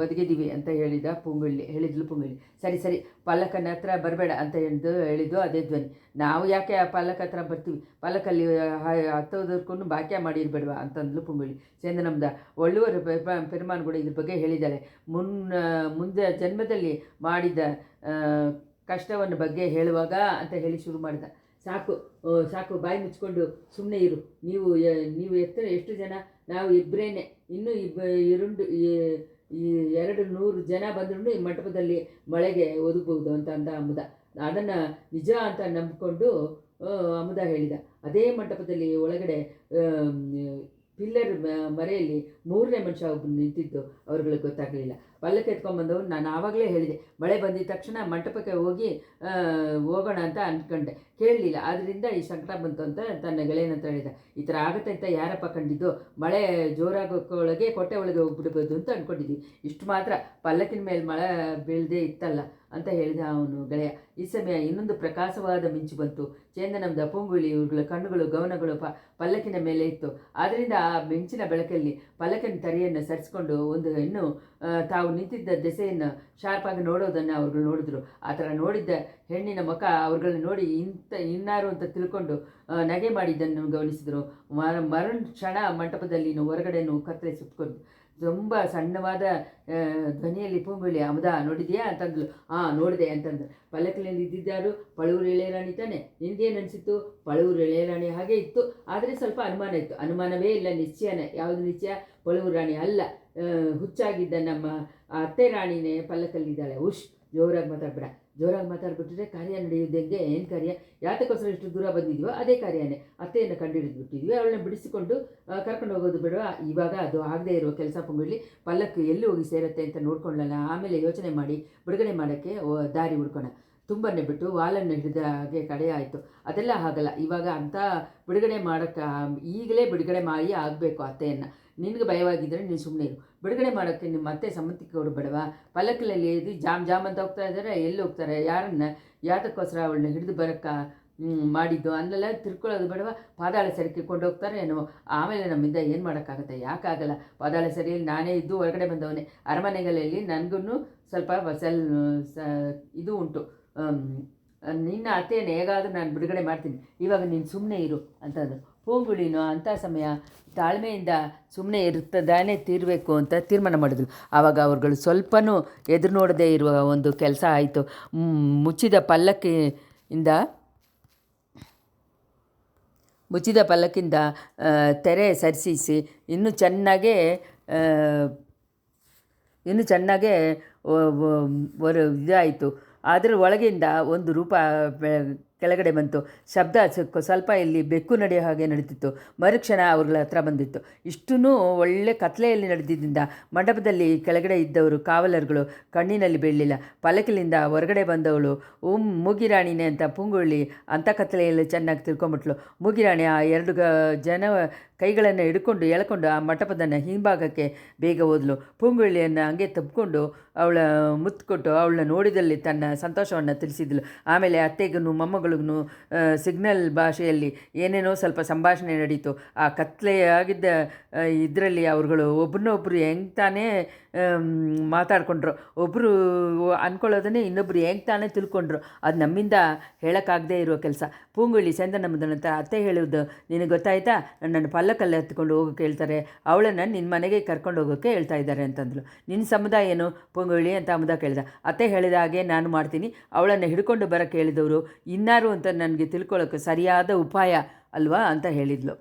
ಒದಗಿದ್ದೀವಿ ಅಂತ ಹೇಳಿದ್ಲು ಪೂಂಗುಳ್ಳಿ. ಸರಿ, ಪಲ್ಲಕ್ಕನ ಹತ್ರ ಬರಬೇಡ ಅಂತ ಹೇಳಿದ್ದು ಅದೇ ಧ್ವನಿ. ನಾವು ಯಾಕೆ ಆ ಪಲ್ಲಕ್ಕ ಹತ್ರ ಬರ್ತೀವಿ, ಪಲ್ಲಕ್ಕಲ್ಲಿ ಹತ್ತೋದಕ್ಕೂ ಬಾಕ್ಯ ಮಾಡಿರ್ಬೇಡವಾ ಅಂತಂದ್ಲು ಪೂಂಗುಳ್ಳಿ. ಚಂದನಮ್ದ ಒಳ್ಳುವರು ಪೆರುಮಾನ್ಗಳು ಇದ್ರ ಬಗ್ಗೆ ಹೇಳಿದ್ದಾಳೆ. ಮುಂದೆ ಜನ್ಮದಲ್ಲಿ ಮಾಡಿದ ಕಷ್ಟವನ್ನು ಬಗ್ಗೆ ಹೇಳುವಾಗ ಅಂತ ಹೇಳಿ ಶುರು ಮಾಡಿದ. ಸಾಕು, ಬಾಯಿ ಮುಚ್ಕೊಂಡು ಸುಮ್ಮನೆ ಇರು. ನೀವು ಎಷ್ಟು ಜನ? ನಾವು ಇಬ್ಬರೇನೆ. ಇನ್ನೂ 200 ಜನ ಬಂದ್ರೂ ಈ ಮಂಟಪದಲ್ಲಿ ಮಳೆಗೆ ಒದಗಬಹುದು ಅಂತ ಅಂದ ಅಮುದ. ಅದನ್ನು ನಿಜ ಅಂತ ನಂಬಿಕೊಂಡು ಅಮುದ ಹೇಳಿದ. ಅದೇ ಮಂಟಪದಲ್ಲಿ ಒಳಗಡೆ ಪಿಲ್ಲರ್ ಮರೆಯಲ್ಲಿ 3ನೇ ಮನುಷ್ಯ ಒಬ್ಬರು ನಿಂತಿದ್ದು ಅವ್ರುಗಳಿಗೆ ಗೊತ್ತಾಗಲಿಲ್ಲ. ಪಲ್ಲಕ್ಕೆ ಎತ್ಕೊಂಡ್ಬಂದವ್ರು ನಾನು ಆವಾಗಲೇ ಹೇಳಿದೆ, ಮಳೆ ಬಂದಿದ್ದ ತಕ್ಷಣ ಮಂಟಪಕ್ಕೆ ಹೋಗೋಣ ಅಂತ ಅಂದ್ಕೊಂಡೆ. ಕೇಳಲಿಲ್ಲ, ಆದ್ದರಿಂದ ಈ ಸಂಕಟ ಬಂತು ಅಂತ ತನ್ನ ಗೆಳೆಯನಂತ ಹೇಳಿದ. ಈ ಥರ ಆಗುತ್ತೆ ಅಂತ ಯಾರಪ್ಪ ಕಂಡಿದ್ದು? ಮಳೆ ಜೋರಾಗೋಕ್ಕೊಳಗೆ ಕೊಟ್ಟೆ ಒಳಗೆ ಹೋಗ್ಬಿಡ್ಬೋದು ಅಂತ ಅಂದ್ಕೊಂಡಿದ್ವಿ. ಇಷ್ಟು ಮಾತ್ರ, ಪಲ್ಲಕ್ಕಿನ ಮೇಲೆ ಮಳೆ ಬೀಳದೆ ಇತ್ತಲ್ಲ ಅಂತ ಹೇಳಿದ ಅವನು ಗೆಳೆಯ. ಈ ಸಮಯ ಇನ್ನೊಂದು ಪ್ರಕಾಶವಾದ ಮಿಂಚು ಬಂತು. ಚಂದನಮ್ದ ಪೂಂಗುಳಿ ಇವುಗಳ ಕಣ್ಣುಗಳು ಗಮನಗಳು ಪಲ್ಲಕ್ಕಿನ ಮೇಲೆ ಇತ್ತು. ಆದ್ದರಿಂದ ಆ ಮಿಂಚಿನ ಬೆಳಕಲ್ಲಿ ಪಲ್ಲಕ್ಕಿನ ತರಿಯನ್ನು ಸರಿಸಿಕೊಂಡು ಒಂದು ಹೆಣ್ಣು ತಾವು ನಿಂತಿದ್ದ ದೆಸೆಯನ್ನು ಶಾರ್ಪಾಗಿ ನೋಡೋದನ್ನು ಅವ್ರುಗಳು ನೋಡಿದ್ರು. ಆ ಥರ ನೋಡಿದ್ದ ಹೆಣ್ಣಿನ ಮುಖ ಅವ್ರುಗಳನ್ನ ನೋಡಿ ಇನ್ನಾರು ಅಂತ ತಿಳ್ಕೊಂಡು ನಗೆ ಮಾಡಿದ್ದನ್ನು ಗಮನಿಸಿದರು. ಮರಣ ಕ್ಷಣ ಮಂಟಪದಲ್ಲಿ ಹೊರಗಡೆನೂ ಕತ್ತಲೆ ಸುತ್ತಕೊಂಡು ತುಂಬ ಸಣ್ಣವಾದ ಧ್ವನಿಯಲ್ಲಿ ಪೂಂಗುಳಿ, ಅಮುದ ನೋಡಿದೆಯಾ ಅಂತಂದ್ಲು. ನೋಡಿದೆ ಅಂತಂದು. ಪಲ್ಲಕ್ಕಿನಲ್ಲಿ ಇದ್ದಿದ್ದಾರು ಪಳುವೂರು ಇಳೆಯರಾಣಿ ತಾನೆ. ನಿನಗೇನು ಅನಿಸಿತ್ತು? ಪಳುವೂರು ಇಳೆಯರಾಣಿ ಹಾಗೆ ಇತ್ತು, ಆದರೆ ಸ್ವಲ್ಪ ಅನುಮಾನ ಇತ್ತು. ಅನುಮಾನವೇ ಇಲ್ಲ, ನಿಶ್ಚಯನೇ. ಯಾವುದು ನಿಶ್ಚಯ? ಪಳುವೂರು ರಾಣಿ ಅಲ್ಲ, ಹುಚ್ಚಾಗಿದ್ದ ನಮ್ಮ ಅತ್ತೆ ರಾಣಿನೇ ಪಲ್ಲಕ್ಕಲ್ಲಿದ್ದಾಳೆ. ಜೋರಾಗಿ ಮಾತಾಡ್ಬಿಟ್ಟಿದ್ರೆ ಕಾರ್ಯ ನಡೆಯೋದೆಂಗೆ? ಏನು ಕಾರ್ಯ? ಯಾತಕ್ಕೋಸ್ಕರ ಇಷ್ಟು ದೂರ ಬಂದಿದ್ವೋ ಅದೇ ಕಾರ್ಯನೇ. ಅತ್ತೆಯನ್ನು ಕಂಡುಹಿಡಿದ್ಬಿಟ್ಟಿದ್ವಿ, ಅವಳನ್ನ ಬಿಡಿಸಿಕೊಂಡು ಕರ್ಕೊಂಡು ಹೋಗೋದು ಬಿಡುವ. ಇವಾಗ ಅದು ಆಗದೆ ಇರೋ ಕೆಲಸ ಪೂಂಗುಳ್ಳಿ. ಪಲ್ಲಕ್ಕು ಎಲ್ಲಿ ಹೋಗಿ ಸೇರುತ್ತೆ ಅಂತ ನೋಡ್ಕೊಳ್ಳಲ್ಲ, ಆಮೇಲೆ ಯೋಚನೆ ಮಾಡಿ ಬಿಡುಗಡೆ ಮಾಡೋಕ್ಕೆ ದಾರಿ ಹುಡ್ಕೋಣ. ತುಂಬನ್ನೇ ಬಿಟ್ಟು ವಾಲನ್ನು ಹಿಡಿದ ಹಾಗೆ ಕಡೆ ಆಯಿತು. ಅದೆಲ್ಲ ಆಗಲ್ಲ ಇವಾಗ ಅಂತ ಬಿಡುಗಡೆ ಮಾಡೋಕ್ಕೆ. ಈಗಲೇ ಬಿಡುಗಡೆ ಮಾಡಿ ಆಗಬೇಕು ಅತ್ತೆಯನ್ನು. ನಿನಗೆ ಭಯವಾಗಿದ್ದರೆ ನೀನು ಸುಮ್ಮನೆ ಇರು. ಬಿಡುಗಡೆ ಮಾಡೋಕ್ಕೆ ನಿಮ್ಮ ಅತ್ತೆ ಸಮ್ಮತಿ ಕೊಡಬೇಡವಾ? ಪಲ್ಲಕ್ಕಲ್ಲಿ ಇದು ಜಾಮ್ ಅಂತ ಹೋಗ್ತಾ ಇದ್ದಾರೆ. ಎಲ್ಲಿ ಹೋಗ್ತಾರೆ? ಯಾತಕ್ಕೋಸ್ಕರ ಅವಳನ್ನ ಹಿಡಿದು ಬರೋಕ್ಕೆ ಮಾಡಿದ್ದು ಅನ್ನೆಲ್ಲ ತಿಳ್ಕೊಳ್ಳೋದು ಬೇಡವಾ? ಪಾದಾಳ ಸರಿಗೆ ಕೊಂಡು ಹೋಗ್ತಾರೆ ಏನೋ. ಆಮೇಲೆ ನಮ್ಮಿಂದ ಏನು ಮಾಡೋಕ್ಕಾಗುತ್ತೆ? ಯಾಕಾಗಲ್ಲ. ಪಾದಾಳ ಸರಿಯಲ್ಲಿ ನಾನೇ ಇದ್ದು ಹೊರಗಡೆ ಬಂದವನೇ. ಅರಮನೆಗಳಲ್ಲಿ ನನಗೂ ಸ್ವಲ್ಪ ಇದು ಉಂಟು. ನಿನ್ನ ಅತ್ತೆಯನ್ನು ಹೇಗಾದರೂ ನಾನು ಬಿಡುಗಡೆ ಮಾಡ್ತೀನಿ, ಇವಾಗ ನೀನು ಸುಮ್ಮನೆ ಇರು ಅಂತಂದರು. ಪೂಂಗುಳಿನೂ ಅಂಥ ಸಮಯ ತಾಳ್ಮೆಯಿಂದ ಸುಮ್ಮನೆ ಇರ್ತದಾನೇ ತೀರಬೇಕು ಅಂತ ತೀರ್ಮಾನ ಮಾಡಿದ್ರು. ಆವಾಗ ಅವ್ರುಗಳು ಸ್ವಲ್ಪನೂ ಎದುರು ನೋಡದೇ ಇರುವ ಒಂದು ಕೆಲಸ ಆಯಿತು. ಮುಚ್ಚಿದ ಪಲ್ಲಕ್ಕಿಂದ ತೆರೆ ಸರಿಸಿ ಇನ್ನೂ ಚೆನ್ನಾಗೇ ಇದಾಯಿತು. ಅದರ ಒಳಗಿಂದ ಒಂದು ರೂಪ ಕೆಳಗಡೆ ಬಂತು. ಶಬ್ದ ಸ್ವಲ್ಪ ಇಲ್ಲಿ ಬೆಕ್ಕು ನಡೆಯೋ ಹಾಗೆ ನಡೀತಿತ್ತು. ಮರುಕ್ಷಣ ಅವ್ರ ಹತ್ರ ಬಂದಿತ್ತು. ಇಷ್ಟೂ ಒಳ್ಳೆ ಕತ್ಲೆಯಲ್ಲಿ ನಡೆದಿದ್ದರಿಂದ ಮಂಟಪದಲ್ಲಿ ಕೆಳಗಡೆ ಇದ್ದವರು ಕಾವಲರುಗಳು ಕಣ್ಣಿನಲ್ಲಿ ಬೀಳಲಿಲ್ಲ. ಪಲ್ಲಕ್ಕಿಲಿಂದ ಹೊರಗಡೆ ಬಂದವಳು ಮೂಗಿರಾಣಿನೇ ಅಂತ ಪೂಂಗುಳ್ಳಿ ಅಂಥ ಕತ್ಲೆಯಲ್ಲಿ ಚೆನ್ನಾಗಿ ತಿಳ್ಕೊಂಬಿಟ್ಲು. ಮೂಗಿರಾಣಿ ಆ 2 ಜನ ಕೈಗಳನ್ನು ಹಿಡ್ಕೊಂಡು ಎಳ್ಕೊಂಡು ಆ ಮಂಟಪದನ್ನು ಹಿಂಭಾಗಕ್ಕೆ ಬೇಗ ಹೋದ್ಲು. ಪೂಂಗುಳ್ಳಿಯನ್ನು ಹಂಗೆ ತಬ್ಕೊಂಡು ಅವಳ ಮುತ್ತು ಕೊಟ್ಟು ಅವಳನ್ನ ನೋಡಿದಲ್ಲಿ ತನ್ನ ಸಂತೋಷವನ್ನು ತಿಳಿಸಿದ್ಲು. ಆಮೇಲೆ ಅತ್ತೆಗೂ ಮೊಮ್ಮಗಳು ಒಳಗೂ ಸಿಗ್ನಲ್ ಭಾಷೆಯಲ್ಲಿ ಏನೇನೋ ಸ್ವಲ್ಪ ಸಂಭಾಷಣೆ ನಡೀತು. ಆ ಕತ್ಲೆಯಾಗಿದ್ದ ಇದರಲ್ಲಿ ಅವ್ರುಗಳು ಒಬ್ರನ್ನೊಬ್ರು ಹೆಂಗೆ ತಾನೇ ಮಾತಾಡಿಕೊಂಡ್ರು, ಒಬ್ಬರು ಅಂದ್ಕೊಳ್ಳೋದನ್ನೇ ಇನ್ನೊಬ್ರು ಹೆಂಗೆ ತಾನೇ ತಿಳ್ಕೊಂಡ್ರು. ಅದು ನಮ್ಮಿಂದ ಹೇಳೋಕ್ಕಾಗದೇ ಇರೋ ಕೆಲಸ. ಪೂಂಗುಳಿ ಚಂದನಮ್ಮನಂತ ಅತ್ತೆ ಹೇಳೋದು ನಿನಗೆ ಗೊತ್ತಾಯ್ತಾ, ನನ್ನ ಪಲ್ಲಕ್ಕಲ್ಲಿ ಹತ್ಕೊಂಡು ಹೋಗೋಕ್ಕೆ ಹೇಳ್ತಾರೆ, ಅವಳನ್ನು ನಿನ್ನ ಮನೆಗೆ ಕರ್ಕೊಂಡು ಹೋಗೋಕ್ಕೆ ಹೇಳ್ತಾ ಇದ್ದಾರೆ ಅಂತಂದ್ಲು. ನಿನ್ನ ಸಮುದಾಯ ಏನು ಪೂಂಗುಳಿ ಅಂತ ಅಮುದ ಕೇಳಿದ. ಅತ್ತೆ ಹೇಳಿದ ಹಾಗೆ ನಾನು ಮಾಡ್ತೀನಿ, ಅವಳನ್ನು ಹಿಡ್ಕೊಂಡು ಬರೋಕ್ಕೆ ಹೇಳಿದವರು ಇನ್ನಾರು ಅಂತ ನನಗೆ ತಿಳ್ಕೊಳ್ಳೋಕ್ಕೆ ಸರಿಯಾದ ಉಪಾಯ ಅಲ್ವಾ ಅಂತ ಹೇಳಿದ್ಲು.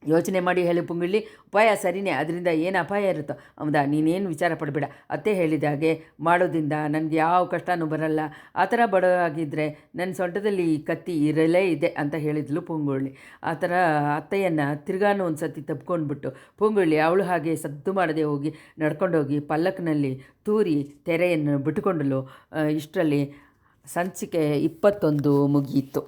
ಯೋಚನೆ ಮಾಡಿ ಹೇಳಿ ಪುಂಗುಳಿ, ಉಪಾಯ ಸರಿಯೇ, ಅದರಿಂದ ಏನು ಅಪಾಯ ಇರುತ್ತೋ ಅಮುದ, ನೀನೇನು ವಿಚಾರ ಪಡಬೇಡ. ಅತ್ತೆ ಹೇಳಿದಾಗೆ ಮಾಡೋದ್ರಿಂದ ನನಗೆ ಯಾವ ಕಷ್ಟನೂ ಬರಲ್ಲ. ಆ ಥರ ಬಡವಾಗಿದ್ದರೆ ನನ್ನ ಸೊಂಟದಲ್ಲಿ ಕತ್ತಿ ಇರಲೇ ಇದೆ ಅಂತ ಹೇಳಿದ್ಲು ಪುಂಗುಳಿ. ಆ ಥರ ಅತ್ತೆಯನ್ನು ತಿರ್ಗಾನು ಒಂದು ಸತಿ ತಪ್ಕೊಂಡ್ಬಿಟ್ಟು ಪುಂಗುಳಿ ಅವಳು ಹಾಗೆ ಸದ್ದು ಮಾಡದೆ ಹೋಗಿ ನಡ್ಕೊಂಡೋಗಿ ಪಲ್ಲಕ್ನಲ್ಲಿ ತೂರಿ ತೆರೆಯನ್ನು ಬಿಟ್ಟುಕೊಂಡಲು. ಇಷ್ಟರಲ್ಲಿ ಸಂಚಿಕೆ 21 ಮುಗಿಯಿತು.